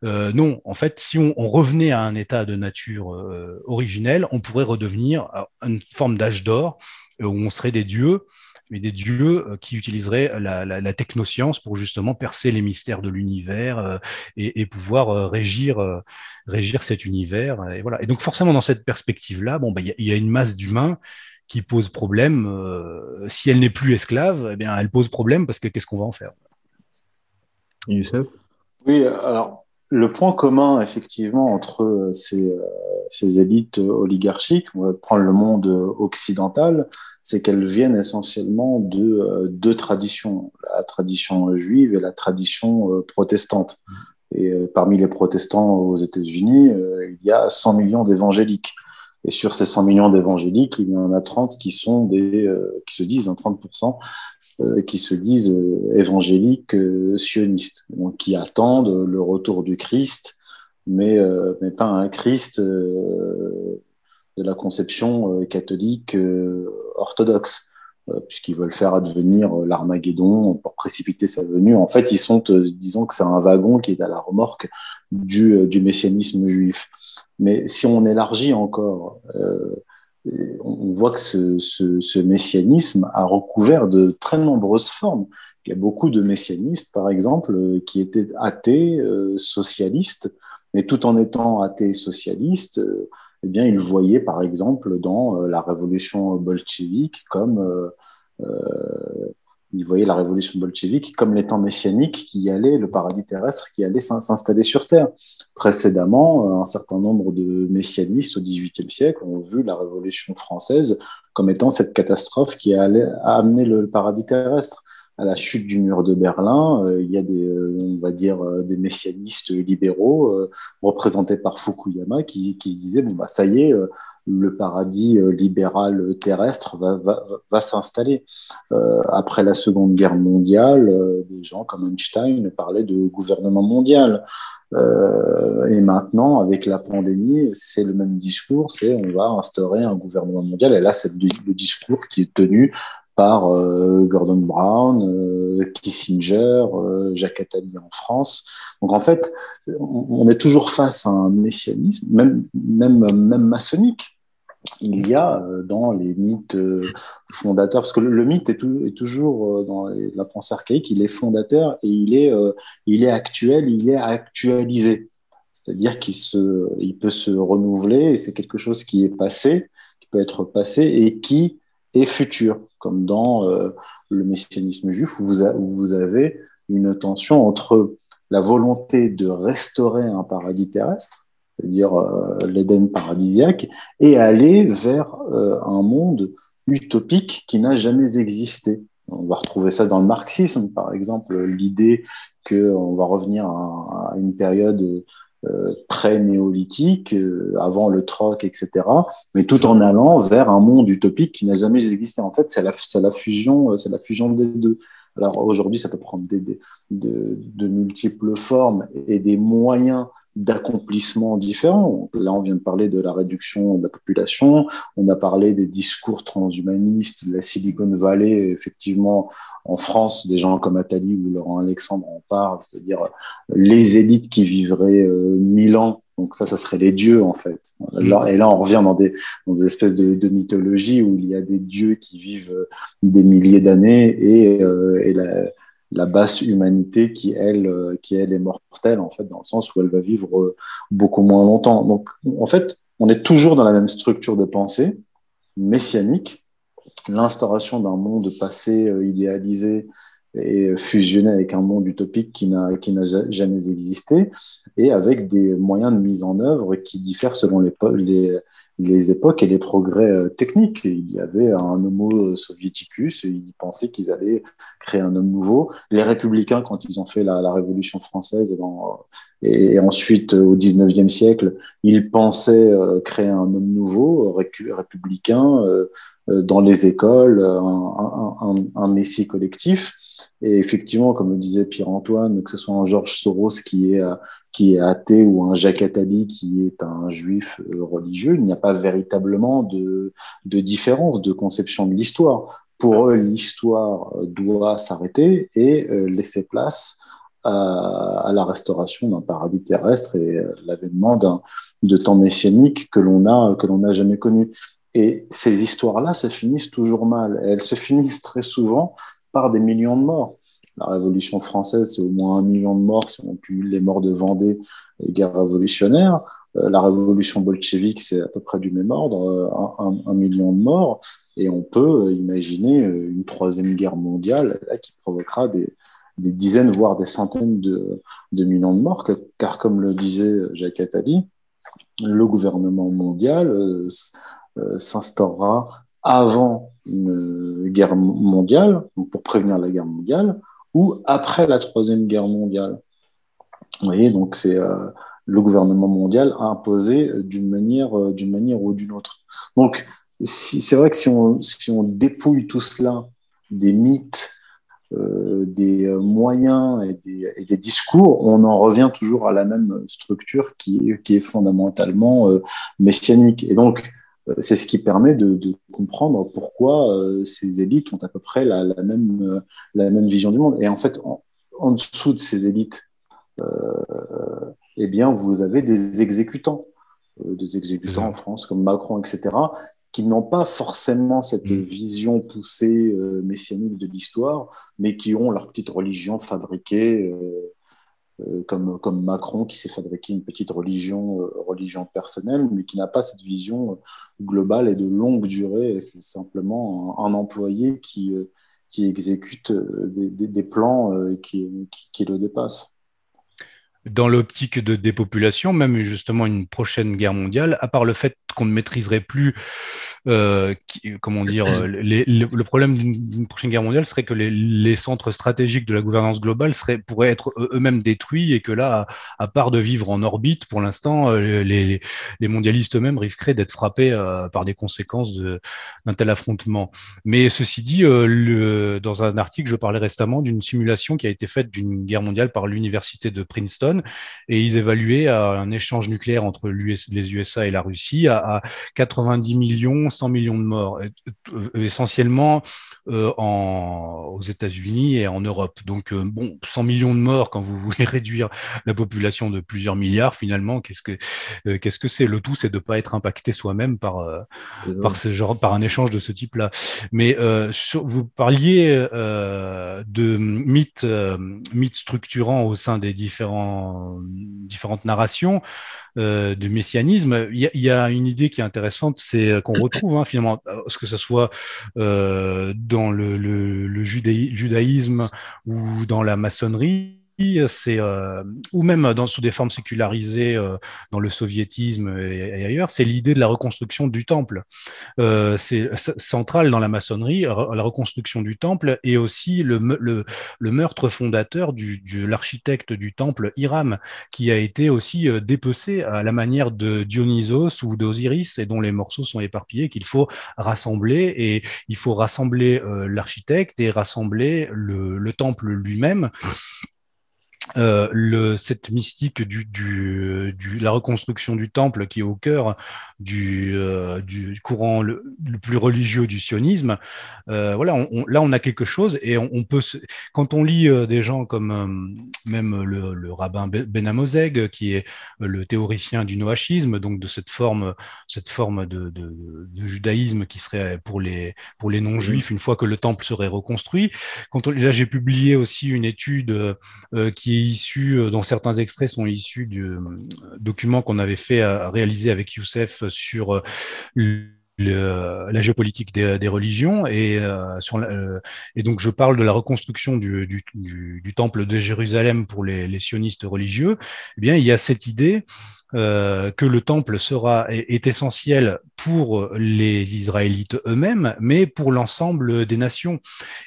S2: non. En fait, si on revenait à un état de nature originel, on pourrait redevenir à une forme d'âge d'or où on serait des dieux mais des dieux qui utiliseraient la technoscience pour justement percer les mystères de l'univers et pouvoir régir cet univers. Et voilà. Et donc forcément, dans cette perspective-là, bon, il y a une masse d'humains qui pose problème. Si elle n'est plus esclave, eh bien, elle pose problème parce que qu'est-ce qu'on va en faire?
S1: Youssef?
S3: Oui, alors le point commun effectivement entre ces élites oligarchiques, on va prendre le monde occidental, c'est qu'elles viennent essentiellement de deux traditions, la tradition juive et la tradition protestante. Et parmi les protestants aux États-Unis, il y a 100 millions d'évangéliques. Et sur ces 100 millions d'évangéliques, il y en a 30 qui sont qui se disent, 30%, qui se disent évangéliques sionistes, donc qui attendent le retour du Christ, mais pas un Christ de la conception catholique orthodoxe, puisqu'ils veulent faire advenir l'Armageddon pour précipiter sa venue. En fait, ils sont, disons que c'est un wagon qui est à la remorque du messianisme juif. Mais si on élargit encore, on voit que ce messianisme a recouvert de très nombreuses formes. Il y a beaucoup de messianistes, par exemple, qui étaient athées, socialistes, mais tout en étant athées et socialistes, eh bien, ils voyaient, par exemple, dans la révolution bolchevique ils voyaient la révolution bolchevique comme l'étant messianique qui allait, le paradis terrestre qui allait s'installer sur Terre. Précédemment, un certain nombre de messianistes au XVIIIe siècle ont vu la révolution française comme étant cette catastrophe qui allait amener le paradis terrestre. À la chute du mur de Berlin, il y a on va dire, des messianistes libéraux représentés par Fukuyama qui se disaient, bon, bah, ça y est, le paradis libéral terrestre va s'installer. Après la Seconde Guerre mondiale, des gens comme Einstein parlaient de gouvernement mondial. Et maintenant, avec la pandémie, c'est le même discours, c'est on va instaurer un gouvernement mondial. Et là, c'est le discours qui est tenu par Gordon Brown, Kissinger, Jacques Attali en France. Donc en fait, on est toujours face à un messianisme, même maçonnique. Il y a dans les mythes fondateurs, parce que le mythe est toujours dans la pensée archaïque, il est fondateur et il est actuel, il est actualisé. C'est-à-dire il peut se renouveler et c'est quelque chose qui est passé, qui peut être passé et qui est futur, comme dans le messianisme juif où vous avez une tension entre la volonté de restaurer un paradis terrestre, c'est-à-dire l'Éden paradisiaque, et aller vers un monde utopique qui n'a jamais existé. On va retrouver ça dans le marxisme, par exemple, l'idée qu'on va revenir à une période pré-néolithique, avant le troc, etc., mais tout en allant vers un monde utopique qui n'a jamais existé. En fait, c'est la fusion des deux. Alors aujourd'hui, ça peut prendre de multiples formes et des moyens d'accomplissement différents. Là, on vient de parler de la réduction de la population, on a parlé des discours transhumanistes, de la Silicon Valley, effectivement, en France, des gens comme Attali ou Laurent Alexandre en parlent, c'est-à-dire les élites qui vivraient 1000 ans. Donc ça serait les dieux, en fait. Et là, on revient dans des espèces de mythologie où il y a des dieux qui vivent des milliers d'années et la basse humanité qui elle est mortelle, en fait, dans le sens où elle va vivre beaucoup moins longtemps. Donc, en fait, on est toujours dans la même structure de pensée messianique, l'instauration d'un monde passé idéalisé et fusionné avec un monde utopique qui n'a jamais existé, et avec des moyens de mise en œuvre qui diffèrent selon les époques et les progrès techniques. Il y avait un Homo soviéticus, et ils pensaient qu'ils allaient créer un homme nouveau. Les républicains, quand ils ont fait la Révolution française et ensuite au 19e siècle, ils pensaient créer un homme nouveau, républicain, dans les écoles, un messie collectif. Et effectivement, comme le disait Pierre-Antoine, que ce soit un Georges Soros qui est athée ou un Jacques Attali qui est un juif religieux, il n'y a pas véritablement de différence de conception de l'histoire. Pour eux, l'histoire doit s'arrêter et laisser place à la restauration d'un paradis terrestre et l'avènement de temps messianique que l'on n'a jamais connu. Et ces histoires-là se finissent toujours mal. Et elles se finissent très souvent par des millions de morts. La Révolution française, c'est au moins 1 million de morts si on cumule les morts de Vendée et les guerres révolutionnaires. La Révolution bolchevique, c'est à peu près du même ordre, 1 million de morts. Et on peut imaginer une troisième guerre mondiale là, qui provoquera des dizaines, voire des centaines de millions de morts, car comme le disait Jacques Attali, le gouvernement mondial s'instaurera avant une guerre mondiale, donc pour prévenir la guerre mondiale, ou après la Troisième Guerre mondiale. Vous voyez, donc c'est le gouvernement mondial a imposé d'une manière ou d'une autre. Donc, c'est vrai que si on dépouille tout cela des mythes, des moyens et des discours, on en revient toujours à la même structure qui est fondamentalement messianique. Et donc, c'est ce qui permet de comprendre pourquoi ces élites ont à peu près la même vision du monde. Et en fait, en dessous de ces élites, eh bien, vous avez des exécutants en France comme Macron, etc., qui n'ont pas forcément cette vision poussée messianique de l'histoire, mais qui ont leur petite religion fabriquée, comme Macron qui s'est fabriqué une petite religion personnelle, mais qui n'a pas cette vision globale et de longue durée. C'est simplement un employé qui exécute des plans qui le dépassent.
S2: Dans l'optique de dépopulation, même justement une prochaine guerre mondiale, à part le fait qu'on ne maîtriserait plus, comment dire, le problème d'une prochaine guerre mondiale serait que les centres stratégiques de la gouvernance globale pourraient être eux-mêmes détruits et que là, à part de vivre en orbite, pour l'instant, les mondialistes eux-mêmes risqueraient d'être frappés par des conséquences d'un tel affrontement. Mais ceci dit, dans un article, je parlais récemment d'une simulation qui a été faite d'une guerre mondiale par l'université de Princeton, et ils évaluaient un échange nucléaire entre les USA et la Russie à 90 millions, 100 millions de morts, essentiellement aux États-Unis et en Europe. Donc, 100 millions de morts, quand vous voulez réduire la population de plusieurs milliards, finalement, qu'est-ce que c'est? Le tout, c'est de ne pas être impacté soi-même par un échange de ce type-là. Mais vous parliez de mythes structurants au sein des différentes narrations de messianisme. Il y a une idée qui est intéressante, c'est qu'on retrouve finalement, ce que ce soit dans le judaïsme ou dans la maçonnerie, ou même sous des formes sécularisées dans le soviétisme et ailleurs, c'est l'idée de la reconstruction du temple. C'est central dans la maçonnerie, la reconstruction du temple, et aussi le meurtre fondateur de l'architecte du temple, Hiram, qui a été aussi dépecé à la manière de Dionysos ou d'Osiris, et dont les morceaux sont éparpillés, qu'il faut rassembler, et il faut rassembler l'architecte et rassembler le temple lui-même. Cette mystique la reconstruction du temple qui est au cœur du courant le plus religieux du sionisme. Voilà, là on a quelque chose, et on peut quand on lit des gens comme même le rabbin Ben Amozeg, qui est le théoricien du noachisme, donc de cette forme de judaïsme qui serait pour les non-juifs une fois que le temple serait reconstruit. Là j'ai publié aussi une étude qui est issu, dont certains extraits sont issus du document qu'on avait réalisé avec Youssef sur la géopolitique des religions, et donc je parle de la reconstruction du temple de Jérusalem pour les sionistes religieux. Eh bien, il y a cette idée que le temple est essentiel pour les Israélites eux-mêmes, mais pour l'ensemble des nations,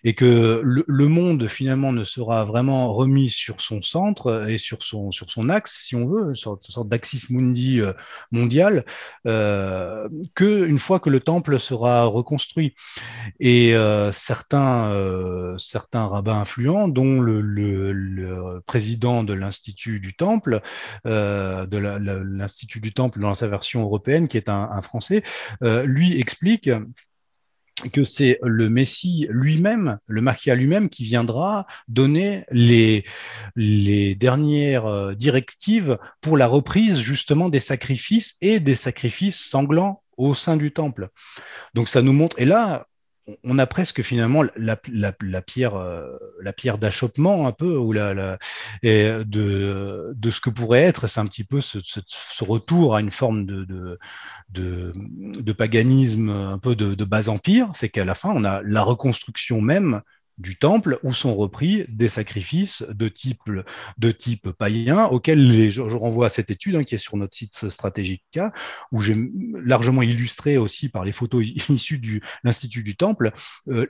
S2: et que le monde finalement ne sera vraiment remis sur son centre et sur son axe, si on veut, une sorte d'axis mundi mondial, qu'une fois que le temple sera reconstruit. Et certains rabbins influents, dont le président de l'Institut du Temple, de l'Institut du Temple dans sa version européenne, qui est un Français, lui explique que c'est le Messie lui-même, le Machia lui-même, qui viendra donner les dernières directives pour la reprise justement des sacrifices, et des sacrifices sanglants au sein du temple. Donc ça nous montre, et là, on a presque finalement la pierre d'achoppement un peu, ou de ce que pourrait être, c'est un petit peu ce retour à une forme de paganisme, un peu de bas empire, c'est qu'à la fin, on a la reconstruction même du temple où sont repris des sacrifices de type païen auxquels je renvoie à cette étude qui est sur notre site Strategica, où j'ai largement illustré aussi par les photos issues de l'Institut du Temple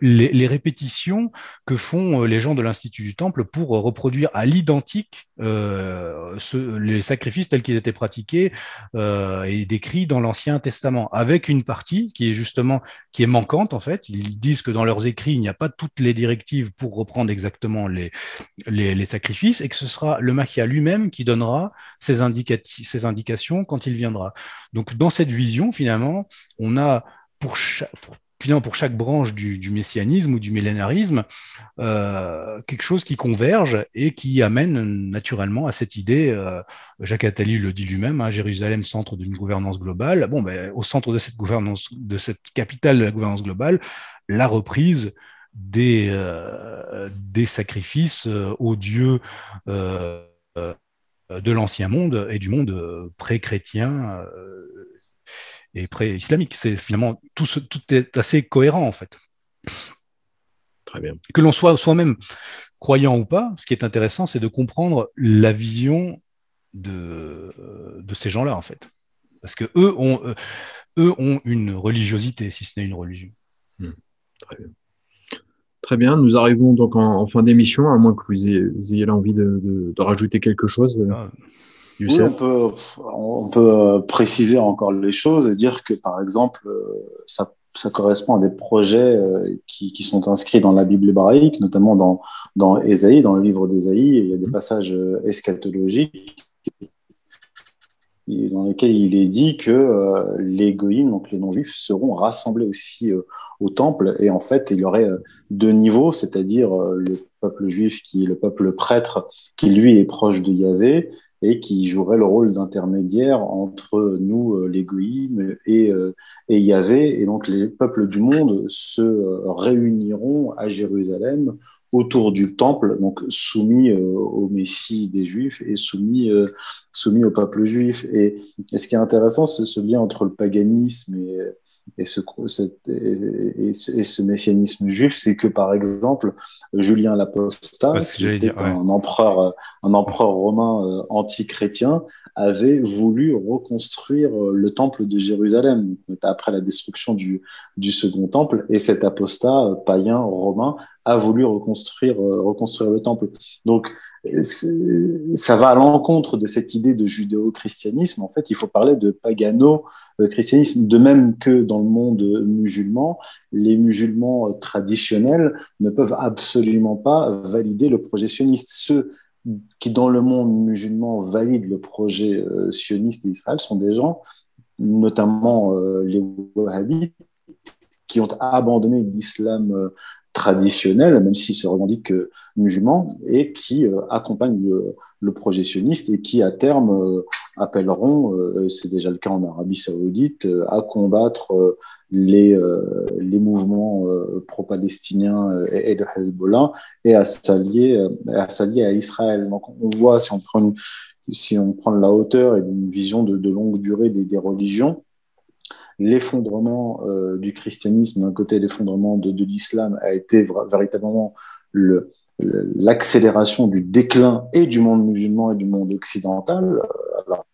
S2: les répétitions que font les gens de l'Institut du Temple pour reproduire à l'identique les sacrifices tels qu'ils étaient pratiqués et décrits dans l'Ancien Testament, avec une partie qui est manquante en fait. Ils disent que dans leurs écrits, il n'y a pas toutes les directives pour reprendre exactement les sacrifices, et que ce sera le Machias lui-même qui donnera ces indications quand il viendra. Donc dans cette vision, finalement, on a pour chaque branche du messianisme ou du millénarisme, quelque chose qui converge et qui amène naturellement à cette idée, Jacques Attali le dit lui-même, Jérusalem, centre d'une gouvernance globale. Bon, au centre de cette gouvernance, de cette capitale de la gouvernance globale, la reprise des sacrifices aux dieux de l'ancien monde et du monde pré-chrétien et pré-islamique. C'est finalement tout est assez cohérent en fait.
S1: Très bien.
S2: Que l'on soit soi-même croyant ou pas, ce qui est intéressant, c'est de comprendre la vision de ces gens-là en fait, parce que eux ont une religiosité, si ce n'est une religion.
S1: Très bien. Très bien, nous arrivons donc en fin d'émission, à moins que vous ayez l'envie de rajouter quelque chose.
S3: Oui, on peut préciser encore les choses et dire que, par exemple, ça correspond à des projets qui sont inscrits dans la Bible hébraïque, notamment dans Ésaïe, dans le livre d'Ésaïe. Il y a des passages eschatologiques dans lesquels il est dit que les goïms, donc les non-juifs, seront rassemblés aussi au temple. Et en fait, il y aurait deux niveaux, c'est-à-dire le peuple juif qui est le peuple prêtre, qui lui est proche de Yahvé et qui jouerait le rôle d'intermédiaire entre nous, les goïms, et Yahvé. Et donc, les peuples du monde se réuniront à Jérusalem autour du temple, donc soumis au Messie des Juifs et soumis au peuple juif. Et ce qui est intéressant, c'est ce lien entre le paganisme et ce messianisme juif, c'est que, par exemple, Julien l'Apostat, qui était un empereur romain anti-chrétien, avait voulu reconstruire le temple de Jérusalem après la destruction du second temple, et cet apostat païen romain a voulu reconstruire le temple. Donc, ça va à l'encontre de cette idée de judéo-christianisme. En fait, il faut parler de pagano-christianisme, de même que dans le monde musulman, les musulmans traditionnels ne peuvent absolument pas valider le projet sioniste. Ceux qui, dans le monde musulman, valident le projet sioniste d'Israël sont des gens, notamment les wahhabites, qui ont abandonné l'islam traditionnel, même s'ils se revendiquent musulmans, et qui accompagnent le projet sioniste et qui, à terme, appelleront, c'est déjà le cas en Arabie Saoudite, à combattre les mouvements pro-palestiniens et de Hezbollah et à s'allier à Israël. Donc on voit, si on prend de la hauteur et une vision de longue durée des religions, l'effondrement du christianisme d'un côté, l'effondrement de l'islam a été véritablement l'accélération du déclin et du monde musulman et du monde occidental. Alors,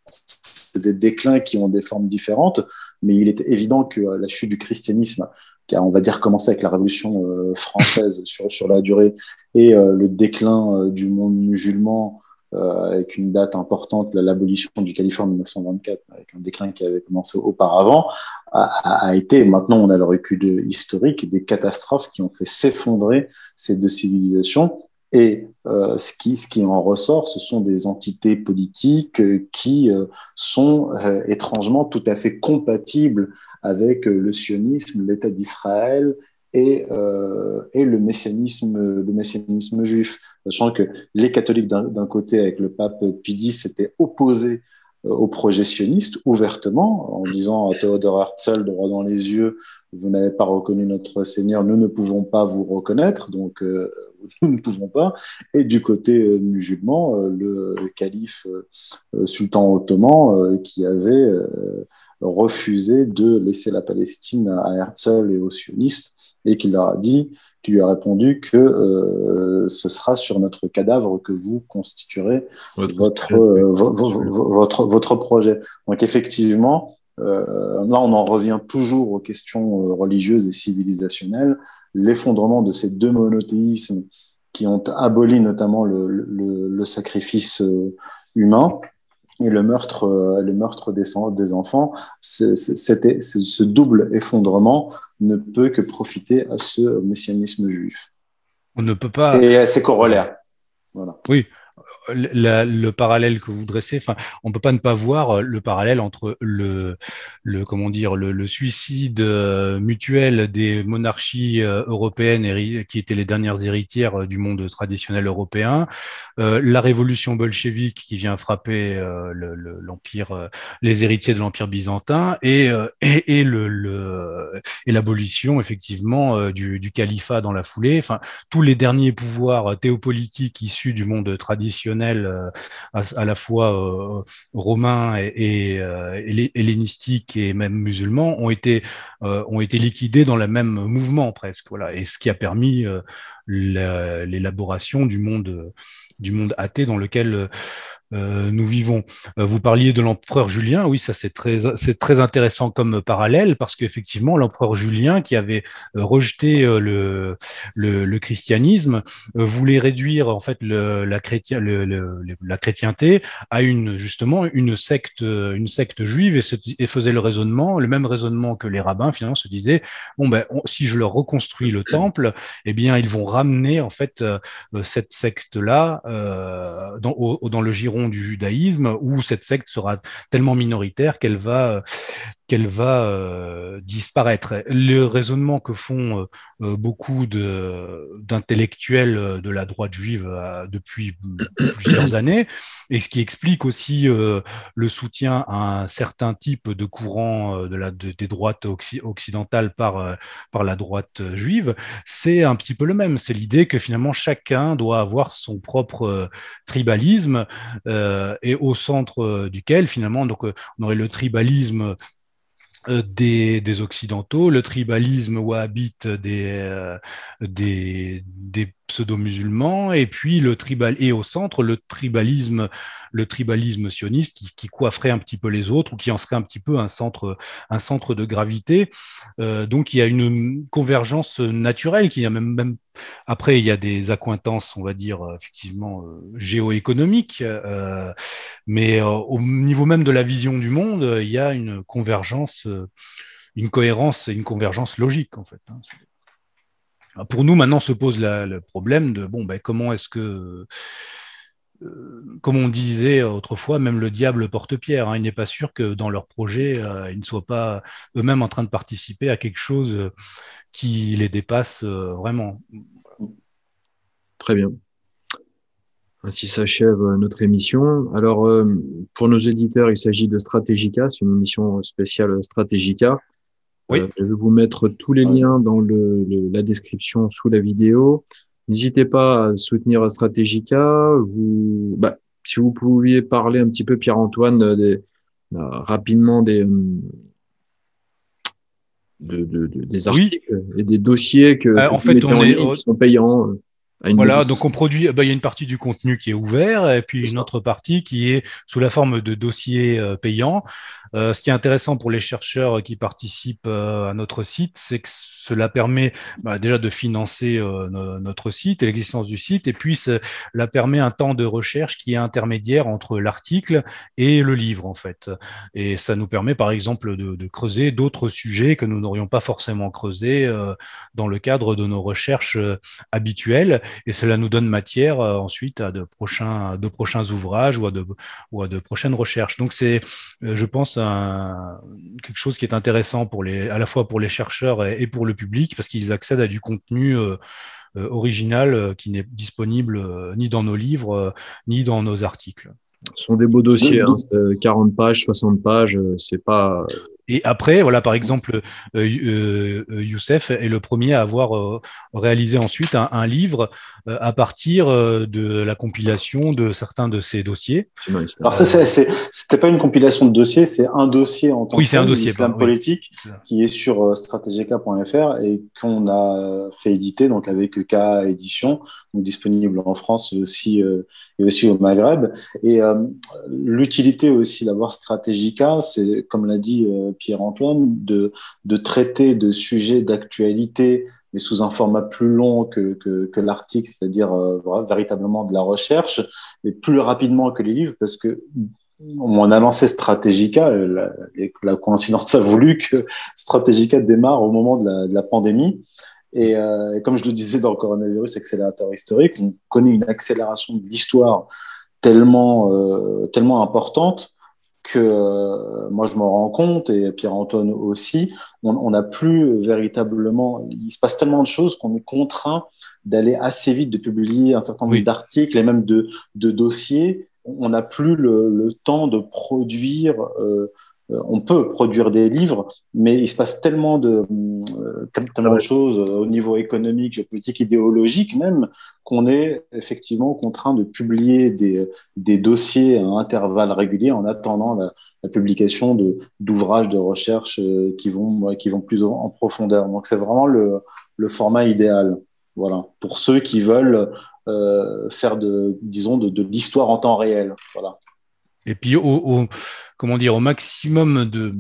S3: c'est des déclins qui ont des formes différentes, mais il est évident que la chute du christianisme, qui a, on va dire, commencé avec la Révolution française sur la durée, et le déclin du monde musulman, avec une date importante, l'abolition du calife en 1924, avec un déclin qui avait commencé auparavant, a été, maintenant on a le recul historique, des catastrophes qui ont fait s'effondrer ces deux civilisations. Et ce qui en ressort, ce sont des entités politiques qui sont étrangement tout à fait compatibles avec le sionisme, l'État d'Israël et le messianisme juif, sachant que les catholiques d'un côté, avec le pape Pie X, s'étaient opposés au projet sioniste ouvertement, en disant à Theodor Herzl droit dans les yeux, vous n'avez pas reconnu notre Seigneur, nous ne pouvons pas vous reconnaître, donc nous ne pouvons pas. Et du côté musulman, le calife sultan ottoman qui avait refusé de laisser la Palestine à Herzl et aux sionistes, et qui leur a dit, qui lui a répondu que ce sera sur notre cadavre que vous constituerez votre projet. Donc effectivement, là on en revient toujours aux questions religieuses et civilisationnelles, l'effondrement de ces deux monothéismes qui ont aboli notamment le sacrifice humain et le meurtre des enfants, ce double effondrement ne peut que profiter à ce messianisme juif.
S2: On ne peut pas.
S3: Et à ses corollaires. Voilà.
S2: Oui. Le parallèle que vous dressez, enfin, on ne peut pas ne pas voir le parallèle entre comment dire, le suicide mutuel des monarchies européennes qui étaient les dernières héritières du monde traditionnel européen, la révolution bolchevique qui vient frapper l'empire, les héritiers de l'empire byzantin et l'abolition effectivement du califat dans la foulée. Enfin, tous les derniers pouvoirs théopolitiques issus du monde traditionnel à la fois romains et hellénistiques et même musulmans ont été liquidés dans le même mouvement presque. Voilà. Et ce qui a permis l'élaboration du monde athée dans lequel nous vivons. Vous parliez de l'empereur Julien, oui, ça c'est très intéressant comme parallèle parce qu'effectivement l'empereur Julien qui avait rejeté le christianisme voulait réduire en fait la chrétienté à justement une secte juive et faisait le même raisonnement que les rabbins finalement se disaient bon ben si je leur reconstruis le temple, eh bien ils vont ramener en fait cette secte là dans le giron du judaïsme, où cette secte sera tellement minoritaire qu'elle va disparaître. Le raisonnement que font beaucoup d'intellectuels de la droite juive depuis plusieurs années, et ce qui explique aussi le soutien à un certain type de courant des droites occidentales par la droite juive, c'est un petit peu le même. C'est l'idée que finalement chacun doit avoir son propre tribalisme et au centre duquel finalement donc on aurait le tribalisme des Occidentaux, le tribalisme wahhabite des pseudo-musulmans, et puis et au centre le tribalisme sioniste qui coifferait un petit peu les autres ou qui en serait un petit peu un centre de gravité. Donc il y a une convergence naturelle qui a même après, il y a des accointances, on va dire, effectivement, géoéconomiques, mais au niveau même de la vision du monde, il y a une convergence, une cohérence et une convergence logique, en fait. Pour nous, maintenant, se pose le problème de, bon, ben, comment est-ce que, comme on disait autrefois, même le diable porte pierre. Hein, il n'est pas sûr que dans leur projet, ils ne soient pas eux-mêmes en train de participer à quelque chose qui les dépasse vraiment.
S1: Très bien. Ainsi s'achève notre émission. Alors, pour nos éditeurs, il s'agit de Stratégica, c'est une émission spéciale Stratégica.
S2: Oui.
S1: Je vais vous mettre tous les liens dans la description sous la vidéo. N'hésitez pas à soutenir Stratégica. Si vous pouviez parler un petit peu, Pierre-Antoine, rapidement des articles et des dossiers
S2: en fait,
S1: qui sont payants.
S2: Voilà, donc on produit, il y a une partie du contenu qui est ouvert et puis une autre partie qui est sous la forme de dossiers payants. Ce qui est intéressant pour les chercheurs qui participent à notre site, c'est que cela permet déjà de financer notre site et l'existence du site, et puis cela permet un temps de recherche qui est intermédiaire entre l'article et le livre, en fait. Et ça nous permet, par exemple, de creuser d'autres sujets que nous n'aurions pas forcément creusés dans le cadre de nos recherches habituelles, et cela nous donne matière ensuite à de prochains ouvrages ou à de prochaines recherches. Donc c'est, je pense, quelque chose qui est intéressant à la fois pour les chercheurs et pour le public, parce qu'ils accèdent à du contenu original qui n'est disponible ni dans nos livres ni dans nos articles.
S1: Ce sont des beaux dossiers, hein, 40 pages, 60 pages, c'est pas…
S2: Et après, voilà, par exemple, Youssef est le premier à avoir réalisé ensuite un livre à partir de la compilation de certains de ces dossiers.
S3: Alors c'était pas une compilation de dossiers, c'est un dossier en tant
S2: Oui,
S3: que
S2: c'est un
S3: tel,
S2: dossier,
S3: l'islam politique, qui est sur strategica.fr et qu'on a fait éditer donc avec KA Édition, donc disponible en France aussi et aussi au Maghreb. Et l'utilité aussi d'avoir Strategica, c'est comme l'a dit Pierre-Antoine, de traiter de sujets d'actualité mais sous un format plus long que l'article, c'est-à-dire voilà, véritablement de la recherche, et plus rapidement que les livres, parce que on a lancé Strategica, la coïncidence a voulu que Strategica démarre au moment de la pandémie. Et comme je le disais dans le coronavirus accélérateur historique, on connaît une accélération de l'histoire tellement importante que moi je m'en rends compte et Pierre-Antoine aussi, on n'a plus véritablement, il se passe tellement de choses qu'on est contraint d'aller assez vite, de publier un certain nombre d'articles et même de dossiers. On n'a plus le temps de produire, on peut produire des livres, mais il se passe tellement de choses au niveau économique, géopolitique, idéologique même, qu'on est effectivement contraint de publier des dossiers à intervalles réguliers en attendant la publication d'ouvrages de recherche qui vont plus en profondeur. Donc c'est vraiment le format idéal, voilà, pour ceux qui veulent faire disons de l'histoire en temps réel, voilà.
S2: Et puis, comment dire, au maximum de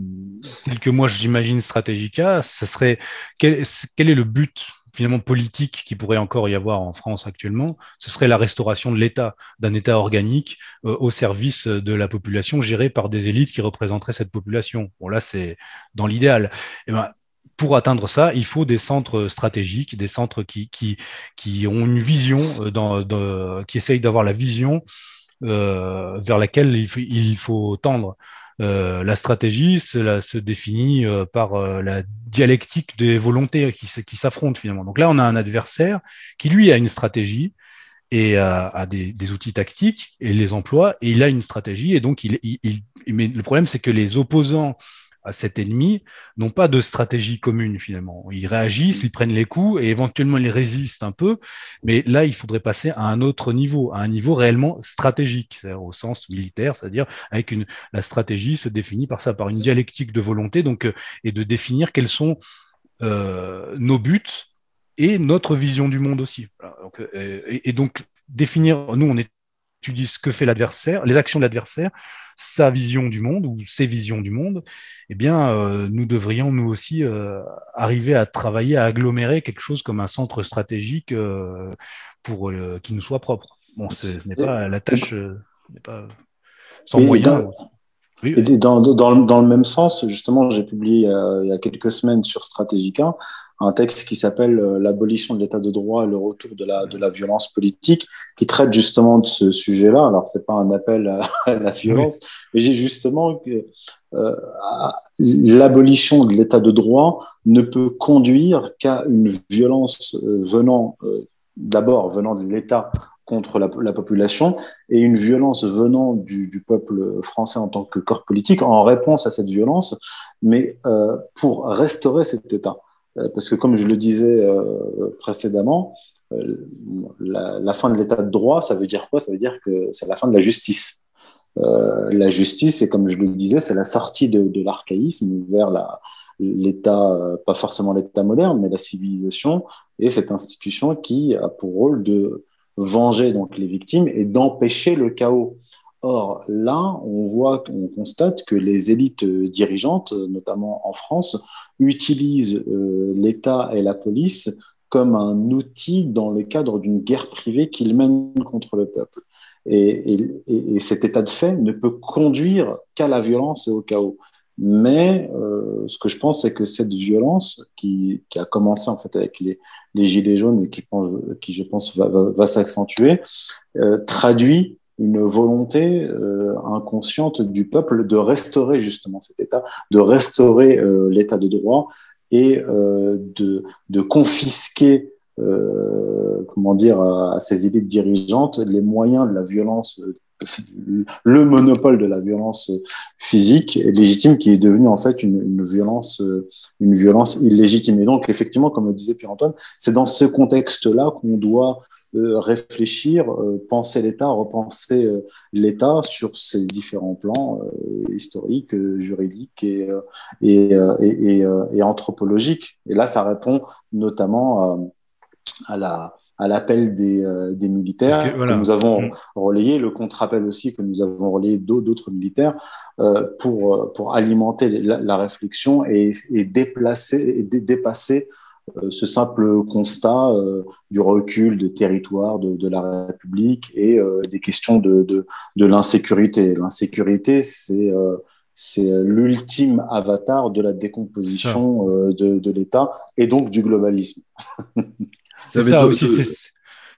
S2: quelques mois, j'imagine, Strategica, ce serait quel est le but finalement politique qui pourrait encore y avoir en France actuellement? Ce serait la restauration de l'État, d'un État organique au service de la population, géré par des élites qui représenteraient cette population. Bon, là, c'est dans l'idéal. Et ben, pour atteindre ça, il faut des centres stratégiques, des centres qui ont une vision, qui essayent d'avoir la vision vers laquelle il faut tendre. La stratégie, cela se définit par la dialectique des volontés qui s'affrontent finalement. Donc là, on a un adversaire qui, lui, a une stratégie et a des outils tactiques et les emploie, et il a une stratégie, et donc mais le problème, c'est que les opposants à cet ennemi n'ont pas de stratégie commune finalement. Ils réagissent, ils prennent les coups et éventuellement ils résistent un peu, mais là il faudrait passer à un autre niveau, à un niveau réellement stratégique, c'est-à-dire au sens militaire, c'est-à-dire avec la stratégie se définit par ça, par une dialectique de volonté, donc et de définir quels sont nos buts et notre vision du monde aussi. Voilà. Donc, et donc définir, nous on étudie ce que fait l'adversaire, les actions de l'adversaire, sa vision du monde ou ses visions du monde, eh bien, nous devrions nous aussi arriver à travailler, à agglomérer quelque chose comme un centre stratégique pour qui nous soit propre. Bon, ce n'est pas la tâche, n'est pas sans moyens.
S3: Oui. Et dans le même sens, justement, j'ai publié il y a quelques semaines sur Strategica un texte qui s'appelle L'abolition de l'état de droit et le retour de la violence politique, qui traite justement de ce sujet-là. Alors, c'est pas un appel à la violence, mais j'ai justement que l'abolition de l'état de droit ne peut conduire qu'à une violence d'abord venant de l'État contre la population et une violence venant du peuple français en tant que corps politique en réponse à cette violence, mais pour restaurer cet État. Parce que comme je le disais précédemment, la fin de l'état de droit, ça veut dire quoi? Ça veut dire que c'est la fin de la justice. La justice, et comme je le disais, c'est la sortie de l'archaïsme vers l'état, pas forcément l'état moderne, mais la civilisation, et cette institution qui a pour rôle de venger donc les victimes et d'empêcher le chaos. Or, là, on constate que les élites dirigeantes, notamment en France, utilisent l'État et la police comme un outil dans le cadre d'une guerre privée qu'ils mènent contre le peuple. Et cet état de fait ne peut conduire qu'à la violence et au chaos. Mais ce que je pense, c'est que cette violence qui a commencé en fait avec les Gilets jaunes et qui je pense, va s'accentuer, traduit une volonté inconsciente du peuple de restaurer justement cet État, de restaurer l'état de droit et de confisquer comment dire, à ces élites dirigeantes les moyens de la violence, le monopole de la violence physique et légitime qui est devenu en fait une violence illégitime. Et donc, effectivement, comme le disait Pierre-Antoine, c'est dans ce contexte-là qu'on doit réfléchir, penser l'État, repenser l'État sur ses différents plans historiques, juridiques et anthropologiques. Et là, ça répond notamment à l'appel des militaires
S2: voilà.
S3: que nous avons relayé, le contre-appel aussi que nous avons relayé d'autres militaires pour alimenter la réflexion et dépasser ce simple constat du recul des territoires de la République et des questions de l'insécurité. L'insécurité, c'est l'ultime avatar de la décomposition de l'État et donc du globalisme.
S2: C'est ça aussi,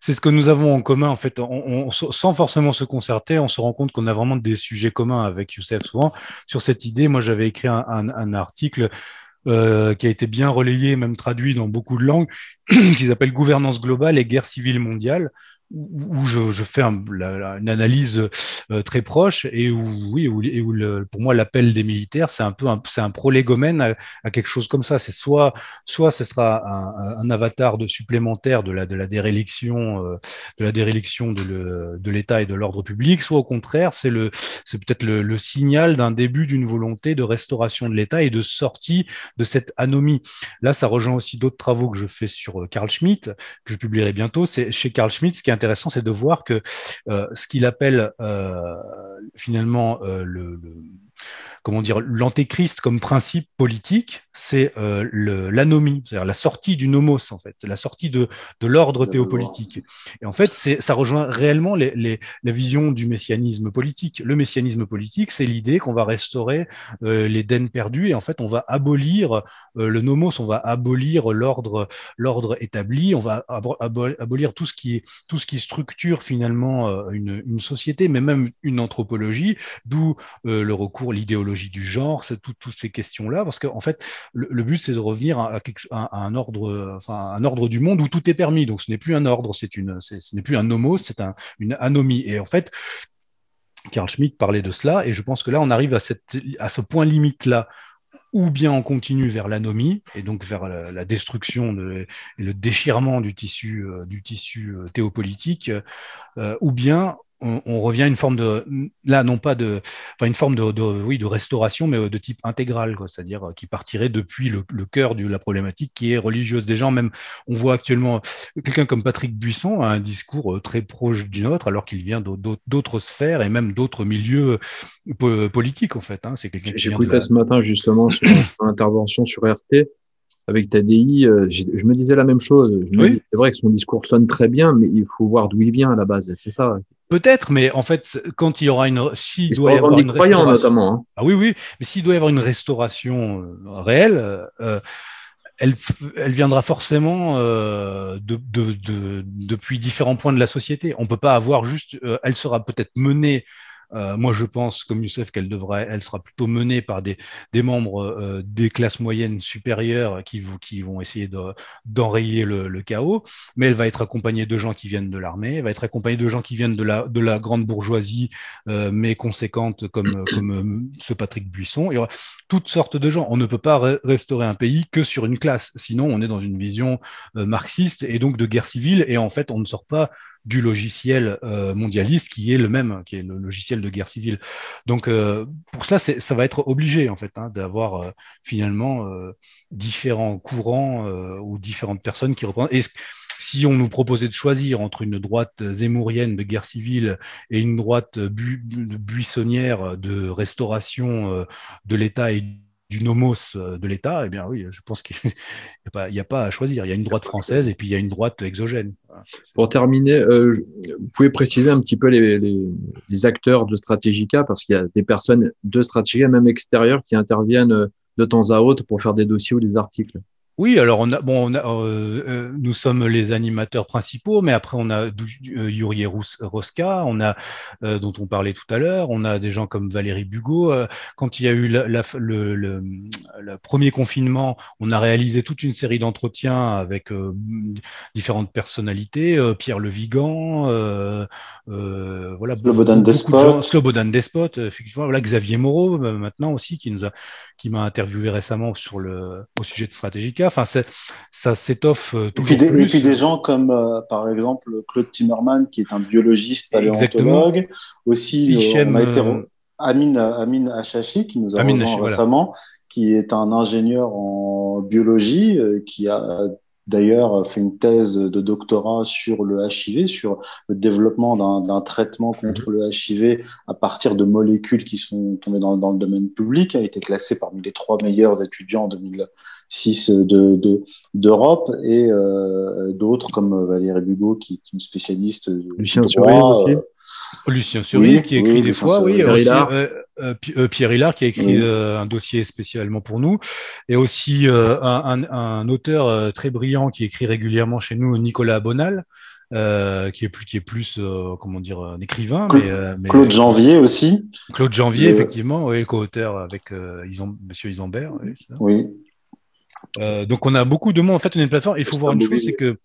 S2: c'est ce que nous avons en commun, en fait. Sans forcément se concerter, on se rend compte qu'on a vraiment des sujets communs avec Youssef souvent. Sur cette idée, moi, j'avais écrit un article qui a été bien relayé, même traduit dans beaucoup de langues, qui s'appelle Gouvernance globale et guerre civile mondiale, où je fais une analyse très proche et pour moi l'appel des militaires c'est un prolégomène à quelque chose comme ça. C'est soit ce sera un avatar supplémentaire de la déréliction de l'État et de l'ordre public, soit au contraire c'est peut-être le signal d'un début d'une volonté de restauration de l'État et de sortie de cette anomie. Là, ça rejoint aussi d'autres travaux que je fais sur Carl Schmitt, que je publierai bientôt. C'est chez Carl Schmitt, ce qui est intéressant, c'est de voir que ce qu'il appelle finalement comment dire, l'antéchrist comme principe politique, c'est l'anomie, c'est-à-dire la sortie du nomos, en fait, la sortie de l'ordre théopolitique. Et en fait, ça rejoint réellement la vision du messianisme politique. Le messianisme politique, c'est l'idée qu'on va restaurer l'Éden perdu et en fait, on va abolir le nomos, on va abolir l'ordre établi, on va abolir tout ce qui structure finalement une société, mais même une anthropologie, d'où le recours, l'idéologie du genre, c'est toutes ces questions-là, parce qu'en fait, le but, c'est de revenir à un ordre du monde où tout est permis. Donc, ce n'est plus un ordre, ce n'est plus un nomos, c'est une anomie. Et en fait, Carl Schmitt parlait de cela, et je pense que là, on arrive à ce point limite-là, ou bien on continue vers l'anomie, et donc vers la destruction et le déchirement du tissu théopolitique, ou bien on revient à une forme une forme de restauration, mais de type intégral, quoi, c'est-à-dire qui partirait depuis le cœur de la problématique qui est religieuse. Des gens, même, on voit actuellement quelqu'un comme Patrick Buisson a un discours très proche du nôtre, alors qu'il vient d'autres sphères et même d'autres milieux politiques, en fait. Hein. C'est quelqu'un qui
S1: J'écoutais ce matin justement sur une intervention sur RT avec Tadi, je me disais la même chose. C'est vrai que son discours sonne très bien, mais il faut voir d'où il vient à la base. C'est ça.
S2: Peut-être, mais en fait, quand il y aura s'il
S1: doit y avoir une restauration, notamment. Hein.
S2: Ah oui, mais s'il doit y avoir une restauration réelle, elle viendra forcément depuis différents points de la société. On peut pas avoir juste, elle sera peut-être menée. Moi, je pense, comme Youssef, elle sera plutôt menée par des membres des classes moyennes supérieures qui vont essayer d'enrayer le chaos, mais elle va être accompagnée de gens qui viennent de l'armée, elle va être accompagnée de gens qui viennent de la grande bourgeoisie, mais conséquente comme ce Patrick Buisson. Il y aura toutes sortes de gens. On ne peut pas restaurer un pays que sur une classe, sinon on est dans une vision marxiste et donc de guerre civile, et en fait, on ne sort pas du logiciel mondialiste qui est le même, qui est le logiciel de guerre civile. Donc, pour cela, ça va être obligé, en fait, hein, d'avoir finalement différents courants ou différentes personnes qui représentent. Et si on nous proposait de choisir entre une droite zémourienne de guerre civile et une droite buissonnière de restauration de l'État et du nomos de l'État, eh bien oui, je pense qu'il n'y a pas à choisir. Il y a une droite française et puis il y a une droite exogène.
S1: Pour terminer, vous pouvez préciser un petit peu les acteurs de Stratégica, parce qu'il y a des personnes de Stratégica, même extérieures, qui interviennent de temps à autre pour faire des dossiers ou des articles.
S2: Oui, alors nous sommes les animateurs principaux, mais après on a Yuri Roska, dont on parlait tout à l'heure, on a des gens comme Valérie Bugeaud. Quand il y a eu le premier confinement, on a réalisé toute une série d'entretiens avec différentes personnalités, Pierre Le Vigan, voilà,
S3: Slobodan
S2: beaucoup de gens,
S3: Despot.
S2: Slobodan Despot, effectivement, voilà, Xavier Moreau maintenant aussi qui m'a interviewé récemment au sujet de Stratégica. Enfin, ça s'étoffe toujours
S3: Et puis
S2: plus.
S3: des gens comme, par exemple, Claude Timmerman, qui est un biologiste
S2: Exactement.
S3: paléontologue. Aussi, on
S2: Hichem,
S3: a été Amin Achachi, qui nous a
S2: Amine,
S3: rejoint
S2: voilà.
S3: récemment, qui est un ingénieur en biologie, qui a d'ailleurs fait une thèse de doctorat sur le HIV, sur le développement d'un traitement contre le HIV à partir de molécules qui sont tombées dans le domaine public. Il a été classé parmi les 3 meilleurs étudiants en 2006 d'Europe, et d'autres comme Valérie Bugeaud, qui est une spécialiste du
S1: Lucien Cerise
S3: droit.
S1: aussi.
S2: Lucien Cerise
S3: Oui,
S2: qui écrit
S3: oui,
S2: des
S3: Lucien
S2: fois, oui,
S3: Cerise.
S1: Pierre
S2: aussi
S1: Hillard.
S2: Pierre Hillard qui a écrit
S3: Oui.
S2: un dossier spécialement pour nous, et aussi un auteur très brillant qui écrit régulièrement chez nous, Nicolas Bonal, qui est plus comment dire, un écrivain, mais
S3: Claude Janvier aussi.
S2: Claude Janvier, effectivement, oui, co-auteur avec Monsieur Isambert. Oui, c'est ça.
S3: Oui.
S2: Donc on a beaucoup de monde. En fait, on est une plateforme. Il faut voir une chose, c'est que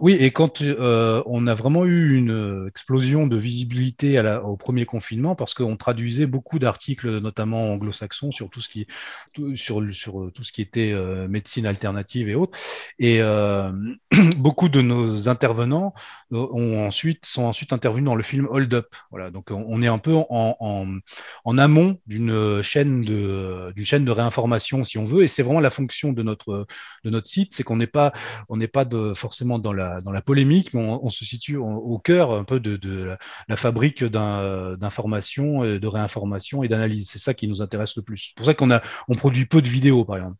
S2: oui, et quand on a vraiment eu une explosion de visibilité au premier confinement, parce qu'on traduisait beaucoup d'articles, notamment anglo-saxons, sur sur tout ce qui était médecine alternative et autres, et beaucoup de nos intervenants sont ensuite intervenus dans le film Hold Up. Voilà, donc on est un peu en amont d'une chaîne de réinformation, si on veut, et c'est vraiment la fonction de notre site, c'est qu'on n'est pas forcément dans la polémique, mais on se situe au cœur un peu de la fabrique d'information, de réinformation et d'analyse. C'est ça qui nous intéresse le plus. C'est pour ça on produit peu de vidéos, par exemple.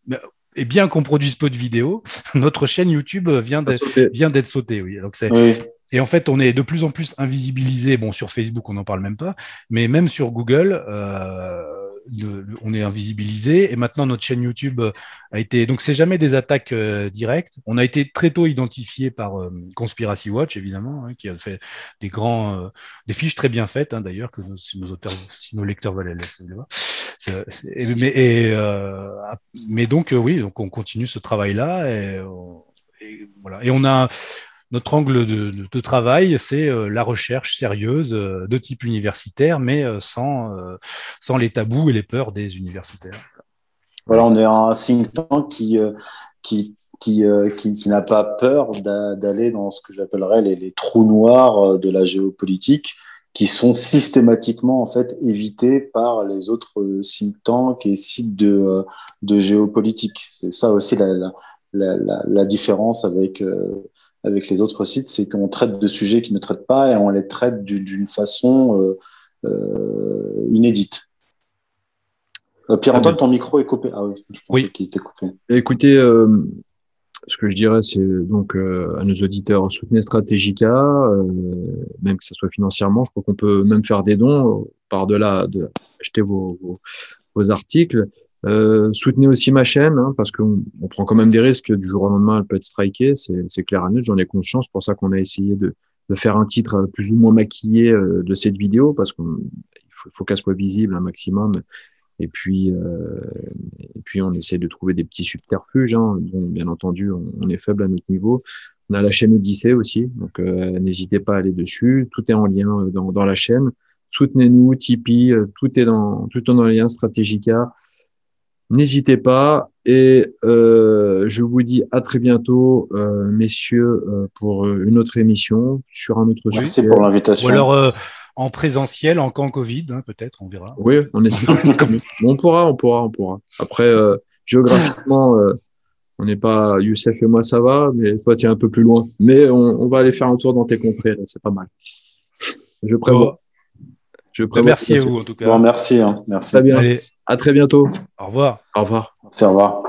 S2: Et bien qu'on produise peu de vidéos, notre chaîne YouTube vient d'être sautée. Oui. Donc
S3: Oui.
S2: et en fait, on est de plus en plus invisibilisé. Bon, sur Facebook, on n'en parle même pas, mais même sur Google, on est invisibilisé. Et maintenant, notre chaîne YouTube a été. Donc, c'est jamais des attaques directes. On a été très tôt identifié par Conspiracy Watch, évidemment, hein, qui a fait des fiches très bien faites, hein, d'ailleurs, que si nos lecteurs veulent les voir. Mais donc, oui, donc on continue ce travail-là et voilà. Et on a notre angle de travail, c'est la recherche sérieuse de type universitaire, mais sans les tabous et les peurs des universitaires.
S3: Voilà, on est un think tank qui n'a pas peur d'aller dans ce que j'appellerais les trous noirs de la géopolitique, qui sont systématiquement en fait évités par les autres think tanks et sites de géopolitique. C'est ça aussi la différence avec les autres sites, c'est qu'on traite de sujets qu'ils ne traitent pas et on les traite d'une façon inédite. Pierre-Antoine, ton micro est coupé. Ah oui, je pensais qu'il était coupé.
S1: Écoutez, ce que je dirais, c'est donc à nos auditeurs, soutenez Stratégica, même que ce soit financièrement. Je crois qu'on peut même faire des dons par-delà acheter vos articles. Soutenez aussi ma chaîne, hein, parce qu'on prend quand même des risques. Du jour au lendemain, elle peut être strikée, c'est clair à nous, j'en ai conscience. C'est pour ça qu'on a essayé de faire un titre plus ou moins maquillé de cette vidéo, parce qu'il faut qu'elle soit visible un maximum. Et puis on essaie de trouver des petits subterfuges, hein. Bon, bien entendu, on est faible à notre niveau. On a la chaîne Odyssée aussi, donc n'hésitez pas à aller dessus. Tout est en lien dans la chaîne. Soutenez-nous, Tipeee, tout est dans le lien Stratégica. N'hésitez pas, et je vous dis à très bientôt, messieurs, pour une autre émission sur un autre sujet.
S3: Merci pour l'invitation.
S2: Ou alors en présentiel, en camp Covid, hein, peut-être, on verra.
S1: Oui, on espère. On pourra. Après, géographiquement, on n'est pas Youssef et moi, ça va, mais toi, tu es un peu plus loin. Mais on va aller faire un tour dans tes contrées, là, c'est pas mal. Je prévois.
S2: Merci à vous, en tout cas.
S3: Bon, merci. Hein. Merci.
S1: Très bien. Allez, à très bientôt.
S2: Au revoir.
S1: Au revoir.
S3: Merci, au revoir.